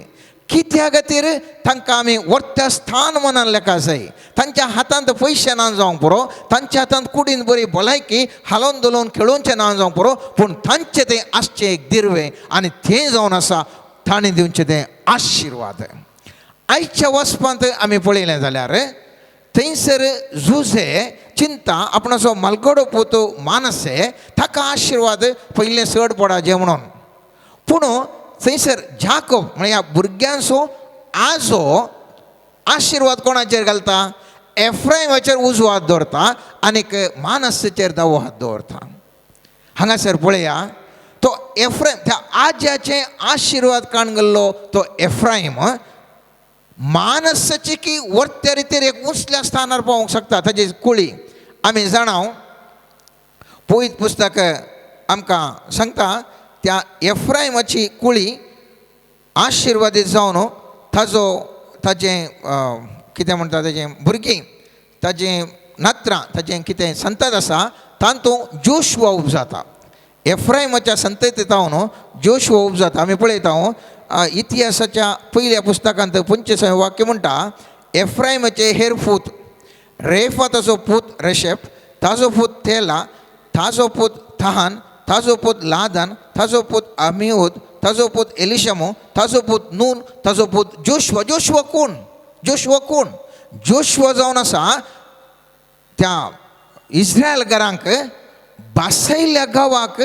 कित्या खातीर तांकां आमी व्हडलें स्थान मनान लेखा जाय. तांच्या हातांत पयशे ना जावंक पुरो, तांच्या हातांत कुडीन बरी भलायकी हालोवन दोलोवन खेळोवचें ना जावंक पुरो, पूण तांचें तें आसचें एक दिर्वें आनी तें जावन आसा ताणें दिवचें तें आशिर्वाद. आयच्या वचपांत आमी पळयलें जाल्यार थंयसर झुजे चिंता आपणाचो मलगडो पूत मानसे ताका आशिर्वाद पयलें चड पडाचें म्हणून. पूण थंयसर जाकोब म्हळ्यार ह्या भुरग्यांचो आजो आशिर्वाद कोणाचेर घालता, एफ्राइमाचेर उजवो हात दवरता आनीक मानसेचेर दावो हात दवरता. हांगासर पळया, तो एफ्राईम त्या आज्याचे आशीर्वाद काण गेल्लो तो एफ्राईम मानसाची की वर्त्या रितीर एक उंचल्या स्थानार पावूंक शकता ताजी कुळी आमी जाणाव पवित्र पुस्तक आमकां सांगता त्या एफ्राईमाची कुळी आशिर्वादीत जावन ताजें कितें म्हणटा ताजें भुरगीं ताजें नात्रां ताजें कितें संतत आसा तातूंत जोशुआ उब जाता एफ्राईमाच्या संततींतावन जोशुआ उब जाता आमी पळयता इतिहासाच्या पयल्या पुस्तकांत 25वें वाक्य म्हणटा एफ्राईमाचे हेर पूत रेफा ताचो पूत रेशेप ताजो पूत तेला ताजो पूत थान ताजो पूत लादान ताजो पूत अमिहूद ताजो पूत एलिशामो ताजो पूत नून ताजो पूत जोशुआ जोशुआ कोण जोशुआ जावन आसा त्या इस्रायल घरांक बासयल्ल्या गांवाक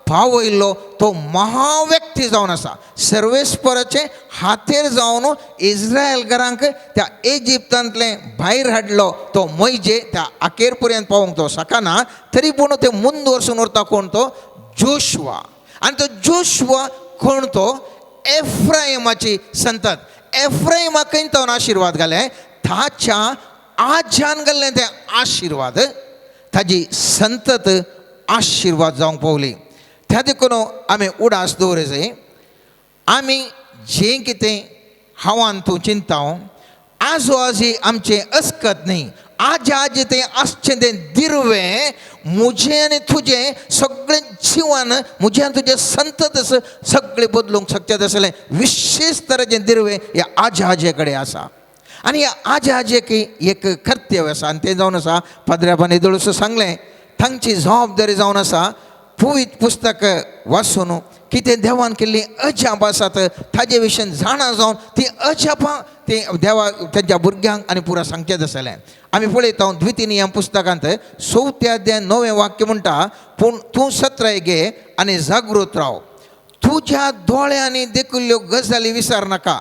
पावयल्लो तो महाव्यक्ती जावन आसा सर्वेस्पराचे हातेर जावन इस्रायल घरांक त्या इजिप्तांतले भायर हाडलो तो मैजे त्या आखेर पर्यंत पावोंक तो शकना तरी पूण ते मुंद वचून उरता कोण तो जोशुआ आनी तो जोशुआ कोण तो एफ्राईमाची संतत एफ्राईमाकय तावन आशिर्वाद घाले ताच्या आज्यान गेल्लें तें आशिर्वाद ताजी संतत आशिर्वाद जावंक पावली त्या देखून आमी उडास दवरूं जाय आमी जें कितें हांवान तूं चिंताव आजो आजी आमचें अस्कत न्ही आज आज तें आसचें तें दिर्वें मुजें आनी तुजें सगळें जिवन मुजें आनी तुजें संतत सगळें बदलूंक शकता आसलें विशेश तरेचें दिर्वें ह्या आज आजे कडेन आसा आनी ह्या आज आजेक एक कर्तव्य आसा आनी तें जावन आसा पाद्र्यापान येदोळस सांगलें तांची जबाबदारी जावन आसा पवित्र पुस्तक वाचून कितें देवान केल्ली अजाप आसात ताजे विशयी जाणा जावन ती अजापां ती देवा तेंच्या भुरग्यांक आनी पुरा सांगचें आसलें आमी पळयता द्वितीय पुस्तकांत 4 अध्याय 9 वाक्य म्हणटा पूण तूं सत्रय घे आनी जागृत राव तुज्या दोळ्यांनी देखिल्ल्यो गजाली विसर नाका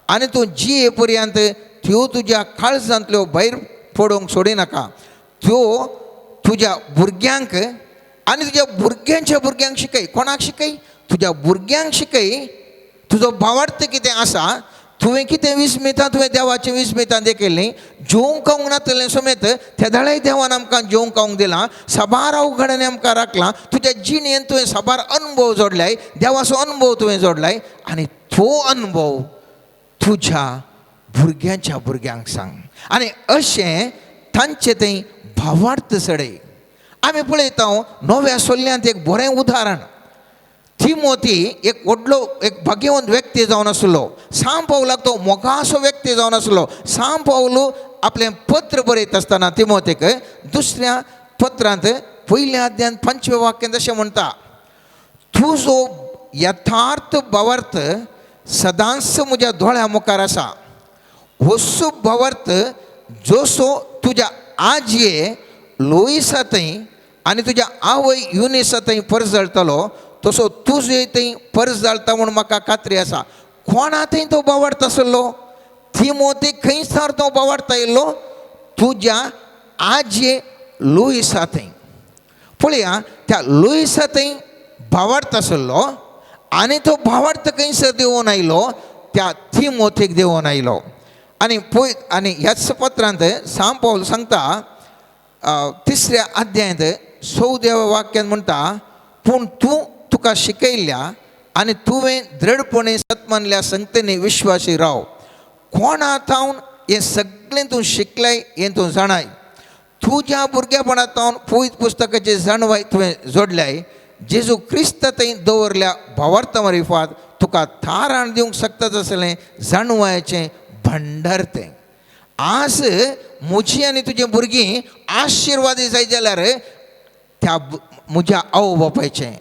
आनी तूं जिये पर्यंत त्यो तुज्या काळजांतल्यो भायर पडोवंक सोडिनाका त्यो तुज्या भुरग्यांक आनी तुज्या भुरग्यांच्या भुरग्यांक शिकय कोणाक शिकय तुज्या भुरग्यांक शिकय तुजो भावार्थ कितें आसा तुवें कितें विस्मितां तुवें देवाचें विस्मितां देखिल्लीं जेवंक खावंक नातलें समेत त्या दाळाय देवान आमकां जेवंक खावंक दिलां साबार अवघडांनी आमकां राखलां तुज्या जिणेंत तुवें साबार अनुभव जोडलाय देवाचो अनुभव तुवें जोडलाय आनी तो अनुभव तुज्या भुरग्यांच्या भुरग्यांक सांग आनी अशें तांचें तें भावार्थ सडय आमी पळयता नव्या सोल्ल्यांत एक बरें उदाहरण तिमोथी एक व्हडलो एक भाग्यवंत व्यक्ती जावन आसलो सांब पावलाक तो मोगासो व्यक्ती जावन आसलो सांब पावलो आपलें पत्र बरयत आसतना तिमोथीक दुसऱ्या पत्रांत पयल्या अध्यायान 5वें वाक्यान अशें म्हणटा तुजो यथार्थ भावार्थ सदांच म्हज्या दोळ्या मुखार आसा होसो भावार्थ जसो तुज्या आजये लोईसातय आनी तुज्या आवय युनिसातय परजळटलो तसो तुजे थंय परस जाळटा म्हूण म्हाका खात्री आसा कोणा थंय तो भावार्थ आसलो तिमोथी खंयसर तो भावार्थ आयिल्लो तुज्या आजये लुईसा थंय पळया त्या लुईसा थंय भावार्थ आसलो आनी तो भावार्थ खंयसर देंवोन आयलो त्या तिमोथीक देंवोन आयलो आनी आनी ह्याच पत्रांत सांब पावल सांगता 3 अध्यायांत 14 वाक्यान म्हणटा पूण तूं तुका शिकयल्या आनी तुवें दृढपणे सत्मानल्या संगतींनी विश्वासी राव कोणा थावन हें सगळें तूं शिकलय हें तूं जाणाय तुज्या भुरगेपणांत पवित्र पुस्तकाची जाणवाय तुवें जोडल्याय जेजू क्रिस्त थंय दवरल्या भावार्था मार्फत तुका थाराण दिवंक शकता आसलें जाणवायेचें भंडार तें आज म्हजी आनी तुजी भुरगीं आशिर्वादी जाय जाल्यार त्या म्हज्या आवय बापायचें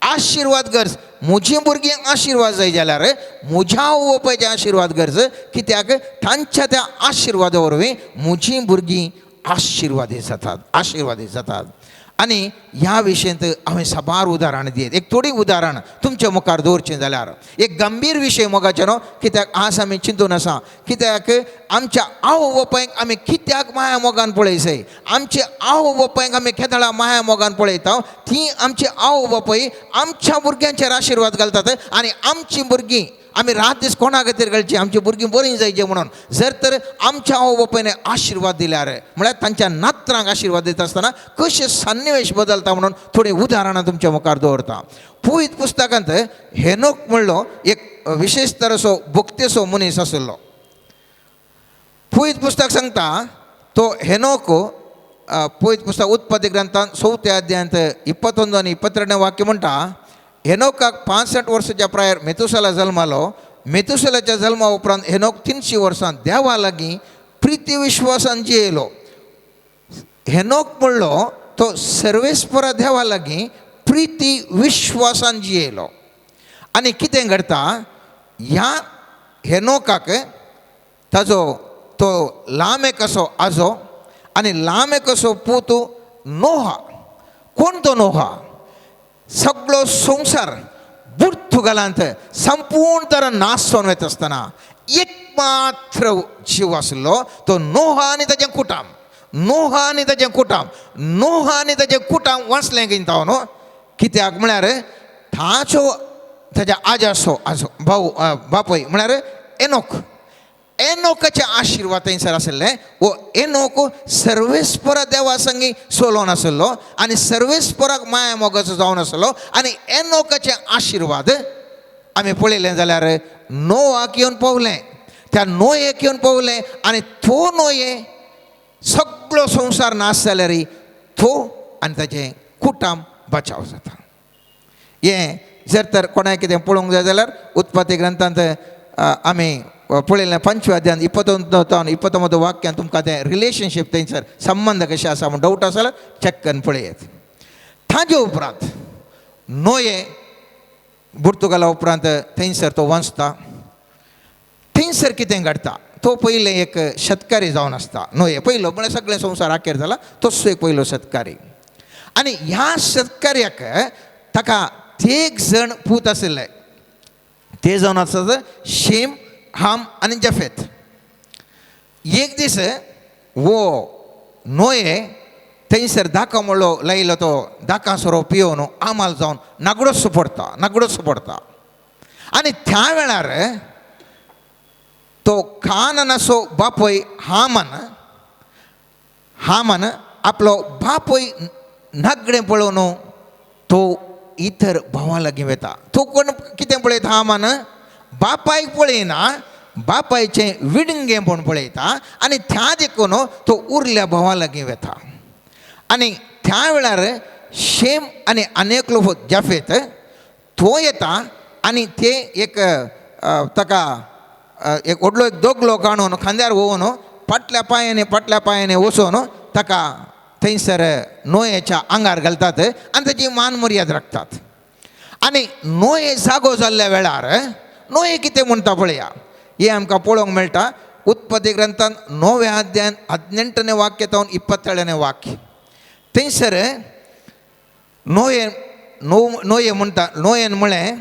आशिर्वाद गरज म्हजी भुरगीं आशिर्वाद जाय जाल्यार म्हज्या आवय बापायचें आशिर्वाद गरज कित्याक तांच्या त्या आशिर्वादा वरवीं म्हजीं भुरगीं आशिर्वादी जातात आनी ह्या विशयंत हांवें साबार उदाहरणां दियत एक थोडी उदाहरण तुमच्या मुखार दवरचें जाल्यार एक गंभीर विशय मोगाचे न्हू कित्याक आज आमी चिंतून आसा कित्याक आमच्या आवय बापायक आमी कित्याक माया मोगान पळयसय आमचे आवय बापायक आमी केदळा माया मोगान पळयता ती आमची आवय बापाय आमच्या भुरग्यांचेर आशिर्वाद घालतात आनी आमची भुरगीं आमी रात दीस कोणा खातीर घालची आमची भुरगीं बरीं जायची म्हणून जर तर आमच्या आवय बापायन आशिर्वाद दिल्यार म्हळ्यार तांच्या नातरांक आशिर्वाद दिता आसतना कशे सन्निवेश बदलता म्हणून थोडी उदाहरणां तुमच्या मुखार दवरता पवित्र पुस्तकांत हेनोक म्हणलो एक विशेश असो भक्तेचो मनीस आसलो पवित्र पुस्तक सांगता तो हेनोक पवित्र पुस्तक उत्पत्ती ग्रंथांत 4 अध्यायांत 21 आनी 22 वाक्य म्हणटा हेनोकाक 65 वर्साच्या प्रायर मेथुसेला जल्मालो मेथुसेलाच्या जल्मा उपरांत हेनोक 300 वर्सां देवा लागीं प्रिती विश्वासान जियेलो हेनोक म्हणलो तो सर्वेस्परा देवा लागीं प्रिती विश्वासान जियेलो आनी कितें घडता ह्या हेनोकाक ताजो तो लामेक असो आजो आनी लामेक असो पूत नोहा कोण तो नोहा सगळो संवसार बुर्तुगालांत संपूर्ण तरेन नाश जावन वता आसतना एक मात्र जीव आसलो तो नोहा आनी ताचें कुटुंब नोहा आनी ताचें कुटुंब नोहा आनी ताचें कुटुंब वाचलें गिंता हांव न्हू कित्याक म्हळ्यार ताच्या आजो भाऊ बापूय म्हळ्यार एनोकाचे आशिर्वाद थंयसर आसले वो एनोक सर्वेस्परा देवा संगी सोलोन आसलो आनी सर्वेस्पराक माया मोगाचो जावन आसलो आनी एनोकाचे आशिर्वाद आमी पळयलें जाल्यार नोवाक येवन पावलें त्या नोयेक येवन पावलें आनी तो नोये सगळो संवसार नाश जाल्यार तो आनी ताचें कुटुंब बचाव जाता हें जर तर कोणाक कितें पळोवंक जाय जाल्यार उत्पत्ती ग्रंथांत आमी पळयलें 5 अध्यायांत 21 वाक्यान तुमकां तें रिलेशनशीप थंयसर संबंध कशे आसा म्हूण डावट आसा जाल्यार चॅक करून पळयात ताजे उपरांत नोये पुर्तुगाला उपरांत थंयसर तो वंचता थंयसर कितें घडटा तो पयलें एक शेतकारी जावन आसता नोये पयलो म्हळ्यार सगळें संवसार आखेर जाला तोच एक पयलो शेतकारी आनी ह्या शेतकाऱ्याक ताका 3 जण पूत आशिल्ले ते जावन आसतात शेम हाम आनी जफेत एक दीस वो नोये थंयसर दाखो म्हणलो लायलो तो दाका सोरो पियोन आमाल जावन नगडोच पडटा आनी त्या वेळार तो कानानाचो बापूय हामान आपलो बापूय नगडें पळोवन तो इतर भावा लागीं वता तो कोण कितें पळयता हामान बापायक पळयना बापायचें विडंगें म्हूण पळयता आनी त्या देखून तो उरल्या भावा लागीं वता आनी त्या वेळार शेम आनी आनेकलो जफेत तो येता आनी ते एक ताका एक व्हडलो एक दोगलो काडून खांद्यार व्होवन फाटल्या पांयांनी वचोन ताका थंयसर नोयेच्या आंगार घालतात आनी ताची मान मर्याद राखतात आनी नोये जागो जाल्ल्या वेळार नोये कितें म्हणटा पळया हें आमकां पळोवंक मेळटा उत्पत्ती ग्रंथांत 9 अध्यायान 18 वाक्य तावन 27 वाक्य थंयसर नोये म्हणटा नोयेन म्हळें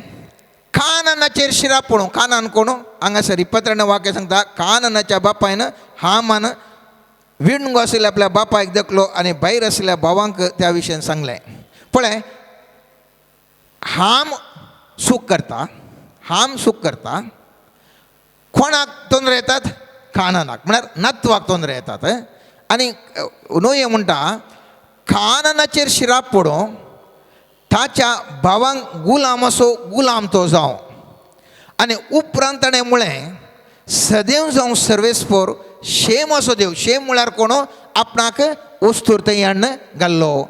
कानानाचेर शिराप पळोवंक कानान कोण हांगासर 22 वाक्य सांगता कानानाच्या बापायन हामान विणगो आशिल्ल्या आपल्या बापायक देखलो आनी भायर आशिल्ल्या भावांक त्या विशयान सांगलें पळय हाम सूख करता कोणाक तोंदरे येतात कानानाक म्हळ्यार नातवाक तोंदरे येतात आनी नोये म्हणटा कानानाचेर शिराप पडूं ताच्या भावांक गुलाम तो जावं आनी उपरांत ताणें म्हळें सदैव जावं सर्वेस्पोर शेम असो देव शेम म्हळ्यार कोण आपणाक वस्तूर थंय हाडून घाल्लो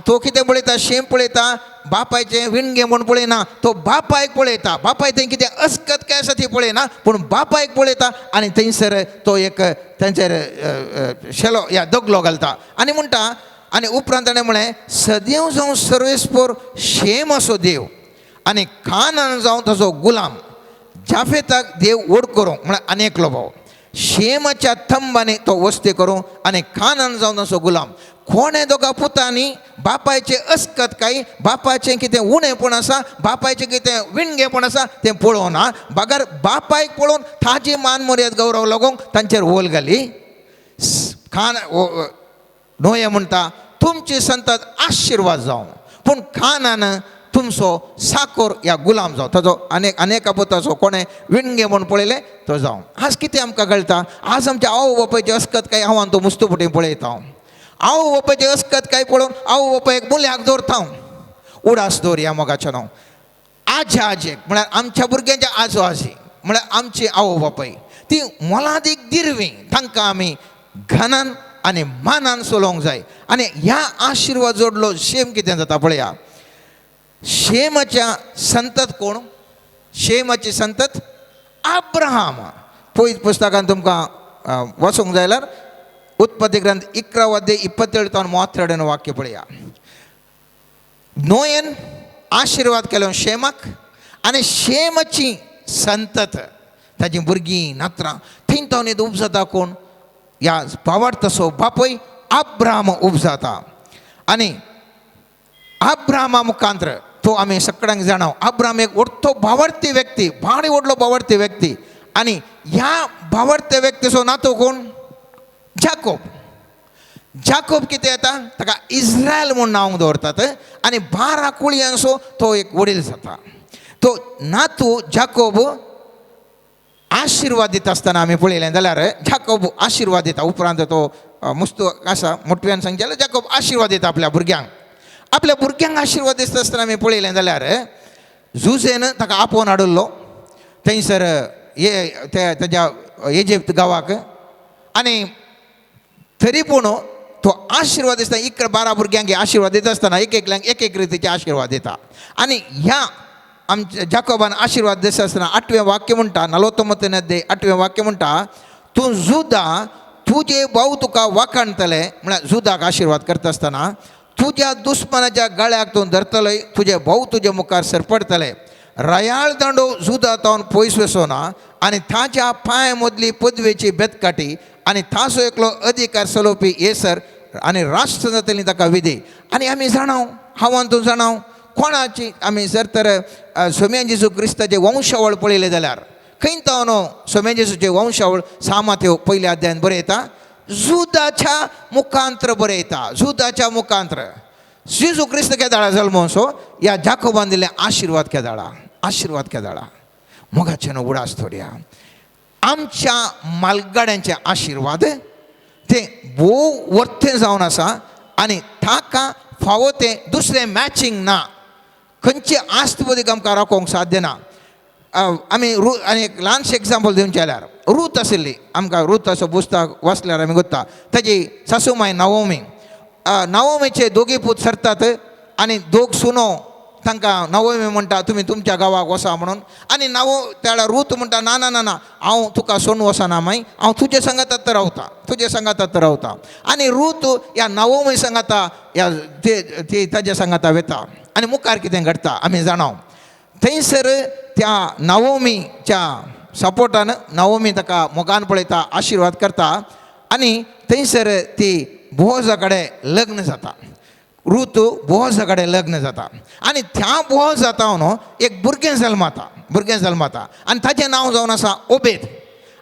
तो कितें पळयता शेम पळयता बापायचें विणगें म्हूण पळयना तो बापायक पळयता बापाय थंय कितें अस्कत काय आसा ती पळयना पूण बापायक पळयता आनी थंयसर तो एक तांचेर शेलो या दोगलो घालता आनी म्हणटा आनी उपरांत ताणें म्हळें सदैव जावं सर्वेस्पोर शेम असो देव आनी कानान जावं ताजो गुलाम जाफेताक देव वड करूं म्हळ्यार आनेकलो भाव शेमाच्या थंबांनी तो वस्ती करूं आनी कानान जावन ताजो गुलाम कोणे दोगा पुतांनी बापायचे अस्कत काही बापायचें कितें उणेंपण आसा बापायचें कितें विणगेपण आसा तें पळोवना बागर बापायक पळोवन ताजी मान मर्याद गौरव लागोंक तांचेर वोल घाली खान नोये म्हणटा तुमची संतत आशिर्वाद जावं पूण खानान तुमचो साकोर या गुलाम जावं ताजो अनेका पुताचो कोणें विणगे म्हूण पळयलें तो जावं आज कितें आमकां कळटा आज आमच्या आवय बापायची अस्कत काय हांव तो मुस्तफुटीं पळयता आवय बापायची अस्कत काय पळोवन आवय बापायक मुल्याक दवरता उडास दवरया मोगाचें नांव आज्या आजेक म्हळ्यार आमच्या भुरग्यांच्या आजो आजी म्हळ्यार आमची आवय बापाय ती मोलादीक दिरवी तांकां आमी घनान आनी मानान चलोवंक जाय आनी ह्या आशिर्वाद जोडलो शेम कितें जाता पळया शेमाच्या संतत कोण शेमाची संतत अब्राहम पयत पुस्तकान तुमकां वाचूंक जाय जाल्यार उत्पत्ती ग्रंथ 11 अध्याय 27 वाक्य पळया नोयेन आशिर्वाद केलो शेमाक आनी शेमाची संतत ताजी भुरगीं नात्रां थंय तावन उब जाता कोण ह्या पावाडतसो बापय अब्राहम उब जाता आनी अब्राहमा मुखांतर तो आमी सगळ्यांक जाणाव अब्राहम एक व्हडलो भावार्थी व्यक्ती भारी व्हडलो भावार्थी व्यक्ती आनी ह्या भावार्थी व्यक्तीचो नातो कोण जाकोब कितें येता ताका इस्रायल म्हूण नांव दवरतात आनी 12 कुळयांचो तो एक वडील जाता तो नातू जाकोब आशिर्वाद दिता आसतना आमी पळयलें जाल्यार जाकोब आशिर्वाद दिता उपरांत तो मुस्तू आसा मोटव्यान सांगचे जाल्यार जाकोब आशिर्वाद दिता आपल्या भुरग्यांक आशिर्वाद दिता आसतना आमी पळयलें जाल्यार झुजेन ताका आपोवन हाडुल्लो थंयसर तेज्या इजिप्त गांवाक आनी तरी पूण तो आशिर्वाद दिसता 12 भुरग्यांक आशिर्वाद दिता आसतना एक रितीचे आशिर्वाद दिता आनी ह्या आमच्या जाकोबान आशिर्वाद दिता आसतना 8वें वाक्य म्हणटा 49 अध्याय 8वें वाक्य म्हणटा तूं जुदा तुजे भाऊ तुका वाखाणतले म्हळ्यार जुदाक आशिर्वाद करता आसतना तुज्या दुस्मनाच्या गळ्याक तूं धरतलय तुजे भाऊ तुजे मुखार सरपडतले रयाळ दांडो जुदा तावन पयस वचोना आनी ताच्या पांय मदली पदवेची बेतकाटी आनी ताचो एकलो अधिकार चलोवपी येसर आनी राष्ट्र जातली ताका विधी आनी आमी जाणाव हांवान तूं जाणाव कोणाची आमी जर तर सोम्या जेजू क्रिस्ताचे वंशावळ पळयले जाल्यार खंय तावन सोम्या जेजूचे वंशावळ 6 माथ्यो 1 अध्यायान बरयता जुदाच्या मुखांतर बरयता जुदाच्या मुखांतर जेजू क्रिस्त केदाळा जल्म सो ह्या जाकोबान दिले आशिर्वाद केदाळा मोगाचें न्हू उडास थोड्या आमच्या मालगाड्यांचे आशिर्वाद ते भोव वर्थे जावन आसा आनी ताका फावो तें दुसरें मॅचिंग ना खंयची आस्त बदीक आमकां राखोवंक साध्य ना आमी आनी एक ल्हानशें एग्जाम्पल दिवचें जाल्यार रूथ आशिल्ली आमकां रूथाचो पुस्तक वाचल्यार आमी कोत्ता ताजी सासूमाय नावोमीचे दोगी पूत सरतात आनी दोग सुनो तांकां नवोमी म्हणटा तुमी तुमच्या गांवाक वसा म्हणून आनी त्या वेळार रूथ म्हणटा ना ना ना ना हांव तुका सोडून वचना माय हांव तुजे सांगातात रावता आनी रूथ ह्या नवोमी सांगाता ती ताज्या सांगाता वेता आनी मुखार कितें घडटा आमी जाणाव थंयसर त्या नवोमीच्या सपोर्टान नवोमी ताका मोगान पळयता आशिर्वाद करता आनी थंयसर ती बोआजा कडेन लग्न जाता रूथ बोआजा कडेन लग्न जाता आनी त्या बोआजांत न्हू एक भुरगें जल्माता आनी ताचें नांव जावन आसा ओबेद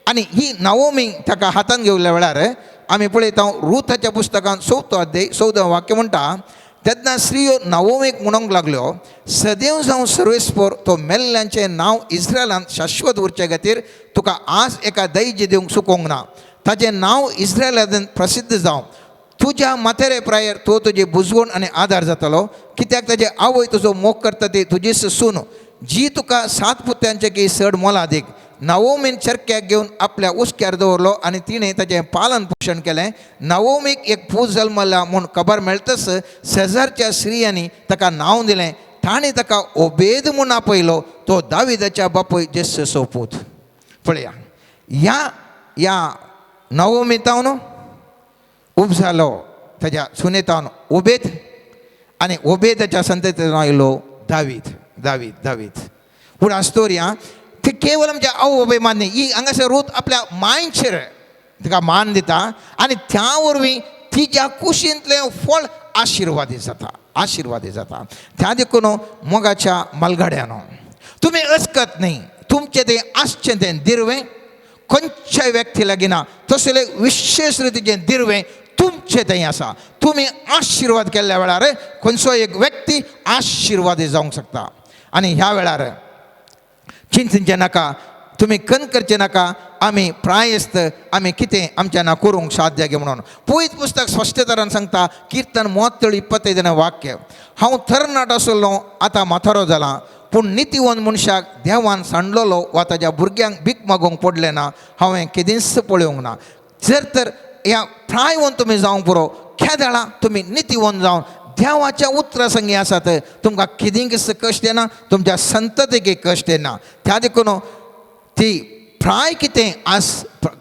आनी ही नवोमी ताका हातान घेवल्या वेळार आमी पळयता रूथाच्या पुस्तकांत 14 अध्याय 14 वाक्य म्हणटा तेन्ना स्त्रियो नवोमीक म्हणूंक लागल्यो सदैव जावं सर्वेस्पोर तो मेल्ल्यांचें नांव इस्रायलांत शाश्वत उरचे खातीर तुका आज एका दैज दिवंक चुकोवंक ना ताचें नांव इस्रायलांत प्रसिद्ध जावं तुज्या माथेरे प्रायर तो तुजी बुजवण आनी आदार जातलो कित्याक ताजे आवय तुजो मोग करता ती तुजीच सून जी तुका 7 पुत्यांचे की चड मोलादीक नवोमीन चरक्याक घेवन आपल्या उस्क्यार दवरलो आनी तिणें ताचें पालन पोशण केलें नवोमीक एक पूत जल्मला म्हूण खबर मेळटच शेजारच्या स्त्रियांनी ताका नांव दिलें ताणें ताका ओबेद म्हूण आपयलो तो दाविदाच्या बापूय जेस्सो पूत पळया ह्या नवोमीतावन उब जालो ताच्या सुनेतावन ओबेद आनी ओबेदाच्या संततीन आयलो दावीद पूण आस्तोरिया ते केवळ आमच्या आवय बाबाय मान्य ही हांगासर रूथ आपल्या मांयचेर तिका मान दिता आनी त्या वरवीं तिच्या कुशींतलें फळ आशिर्वादी जाता त्या देखून मोगाच्या मलगड्यानो तुम्ही अचकत न्ही तुमचें तें आसचें तें दिर्वें खंयच्याय व्यक्ती लागीना तसलें विशेष रितीचें दिर्वें तुमचें तें आसा तुमी आशिर्वाद केल्ल्या वेळार खंयचो एक व्यक्ती आशिर्वादी जावंक शकता आनी ह्या वेळार चिंतचे नाका तुम्ही कन करचे नाका आमी प्रायस्त आमी कितें आमच्यान करूंक साध्य गे म्हणून पयत पुस्तक स्पश्ट तरान सांगता कीर्तन 23:25 वाक्य हांव तरणाट आसलो आतां म्हातारो जाला पूण नितीवन मनशाक देवान सांडलेलो वा ताच्या भुरग्यांक भीक मागोवंक पडलें ना हांवें केदींच पळोवंक ना जर तर ह्या प्रायवन तुमी जावंक पुरो खेदाळा तुमी नितीवन जावन देवाच्या उतरां संगी आसात तुमकां केदींच कश्ट येना तुमच्या संततीक कश्ट येना त्या देखून ती प्राय कितें आज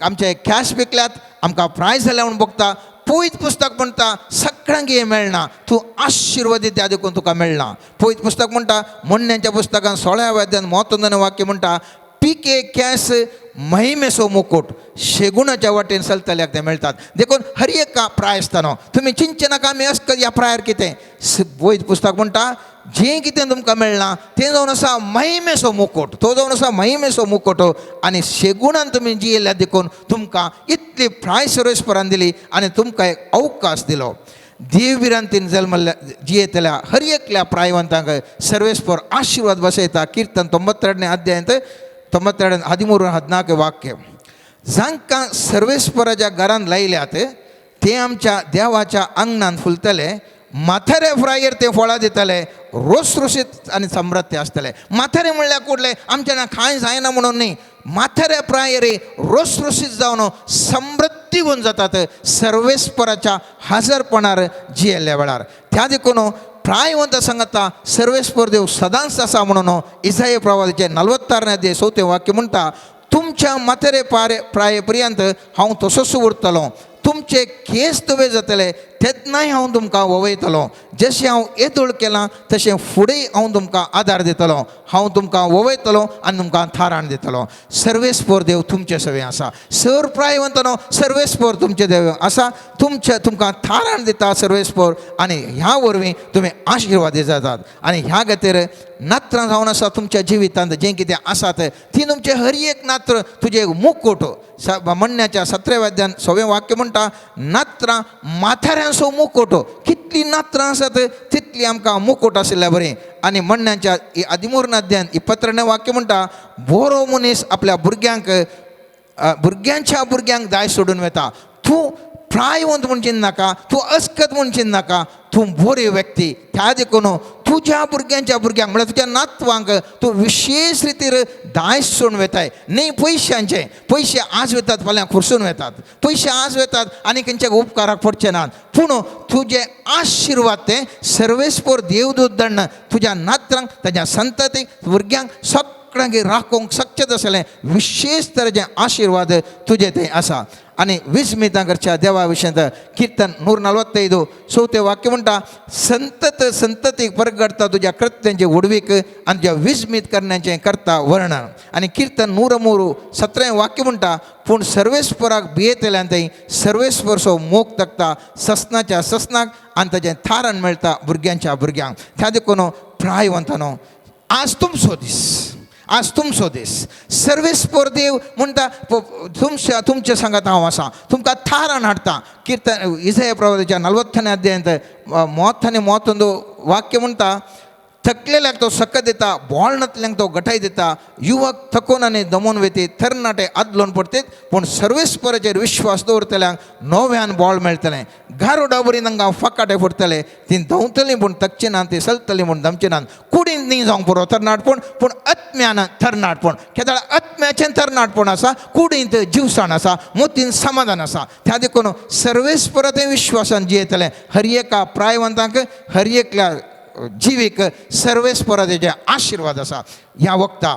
आमचे कॅश विकल्यात आमकां प्राय जाल्या म्हणून बघता पयत पुस्तक म्हणटा सगळ्यांक हे मेळना तूं आशिर्वादीत त्या देखून तुका मेळना पयत पुस्तक म्हणटा म्हणण्याच्या पुस्तकान 16व्या अध्यायान 31 वाक्य म्हणटा पिके कॅस महिमेचो मुकुट शेगुणाच्या वाटेन चलतल्याक ते मेळटात देखून हर एक प्राय आसतना तुमी चिंतचे नाका आमी अस ह्या प्रायर कितें वैद पुस्तक म्हणटा जें कितें तुमकां मेळना तें जावन आसा महिमेचो मुकुट तो जावन आसा महिमेचो मुकुट आनी शेगुणान तुमी जियेल्यात देखून तुमकां इतली प्राय सर्वेस्परान दिली आनी तुमकां एक अवकाश दिलो देवविरांतीन जल्मल्ल्या जियेतल्या हर एकल्या प्रायवंतांक सर्वेस्पर आशिर्वाद बसयता कीर्तन 92 अध्यायांत 92 13-14 वाक्य जांकां सर्वेस्पराच्या घरान लायल्यात ते आमच्या देवाच्या आंगणान फुलतले म्हातारे फ्रायर ते फळां दितले रोसरोशीत आनी समृद्धी आसतले म्हातारे म्हणल्यार कुठले आमच्या कांय जायना म्हणून न्ही म्हातारे प्रायरे रोसरोशीत जावन समृद्धी होऊन जातात सर्वेस्पराच्या हजरपणार जियेल्ल्या वेळार त्या देखून प्रायवंत सांगता सर्वेस्पर देव सदांच आसा म्हणून इसाया प्रवादीचे 46 अध्याय 4 वाक्य म्हणटा तुमच्या म्हातारे प्राये पर्यंत हांव तसोच उरतलो तुमचे केस तुवे जातले तेन्नाय हांव तुमकां वोवयतलो जशें हांव येदोळ केलां तशें फुडें हांव तुमकां आदार दितलो हांव तुमकां वोवयतलो आनी तुमकां थाराण दितलो सर्वेस्पर देव तुमचे सवे आसा सर प्रायवंतनो सर्वेस्पर तुमचे देव आसा तुमकां थाराण दिता सर्वेस्पर आनी ह्या वरवीं तुमी आशिर्वादी जातात आनी ह्या खातीर नात्रां जावन आसा तुमच्या जिवितांत जें कितें आसात ती तुमचे हर एक नात्र तुजें मुकुट म्हणण्याच्या 17व्या अध्यायान 6वें वाक्य म्हणटा नात्रां म्हाताऱ्यांचो मुकुट कितली नात्रां आसात तितली आमकां मुकुट आशिल्लें बरें आनी म्हणण्याच्या 13 अध्यायान 22 वाक्य म्हणटा बरो मनीस आपल्या भुरग्यांक दाय सोडून वता तूं प्रायवंत म्हूण चिंतनाका तूं अस्कत म्हूण चिंतनाका तूं बरी व्यक्ती त्या देखून तुज्या भुरग्यांच्या भुरग्यांक म्हळ्यार तुज्या नातवांक तूं विशेष रितीर दाय सोडून वेताय न्ही पयशांचे पयशे आज वेतात फाल्यां खुर्सून वेतात पयशे आज वेतात आनी खंयच्या उपकाराक पडचे नात पूण तुजे आशिर्वाद ते सर्वेस्पर देवदूत धाडन तुज्या नातरांक ताज्या संततीक भुरग्यांक सगळ्यांक राखोवंक सक्षत आसलें विशेष तरेचे आशिर्वाद तुजे ते आसा आनी विस्मितांकरच्या देवा विशयंत कीर्तन 145 4 वाक्य म्हणटा संततीक परगडता तुज्या कृत्यांचे उडवीक आनी तुज्या विस्मित करण्याचें करता वर्णन आनी कीर्तन 103 17 वाक्य म्हणटा पूण सर्वेस्पराक भियेतल्यांत सर्वेस्परचो मोग तकता ससनाच्या ससनाक आनी ताचें थारण मेळटा भुरग्यांच्या भुरग्यांक त्या देखून प्रायवंतानो आज तुमचो दीस सर्वेस्पर देव म्हणटा तुमच्या सांगात हांव आसा तुमकां थारान हाडटा कीर्तन इसाया प्रवादीच्या 40 अध्यायांत 31 वाक्य म्हणटा थकलेल्यांक तो सकत दिता बोळणांतल्यांक तो गठाय दिता युवक थकून आनी दमून वेती तरणाटे आदलोवन पडटेत पूण सर्वेस्पराचेर विश्वास दवरतल्यांक नव्यान बोळ मेळटलें गारुडा बरी तांकां फकाटे फुटतले ती धांवतलीं पूण थकची ना ती चलतलीं पूण दमची ना कुडींत न्ही जावंक पुरो तरणाटपूण पूण आत्म्यान तरणाटपूण केदाळ आत्म्याचें तरणाटपूण आसा कुडींत जिवसाण आसा मोतीन समाधान आसा त्या देखून सर्वेस्पराचे विश्वासान जियेतले हर एका प्रायवंतांक हर एकल्या जिवीक सर्वेस्पराचे आशिर्वाद आसा ह्या वक्ता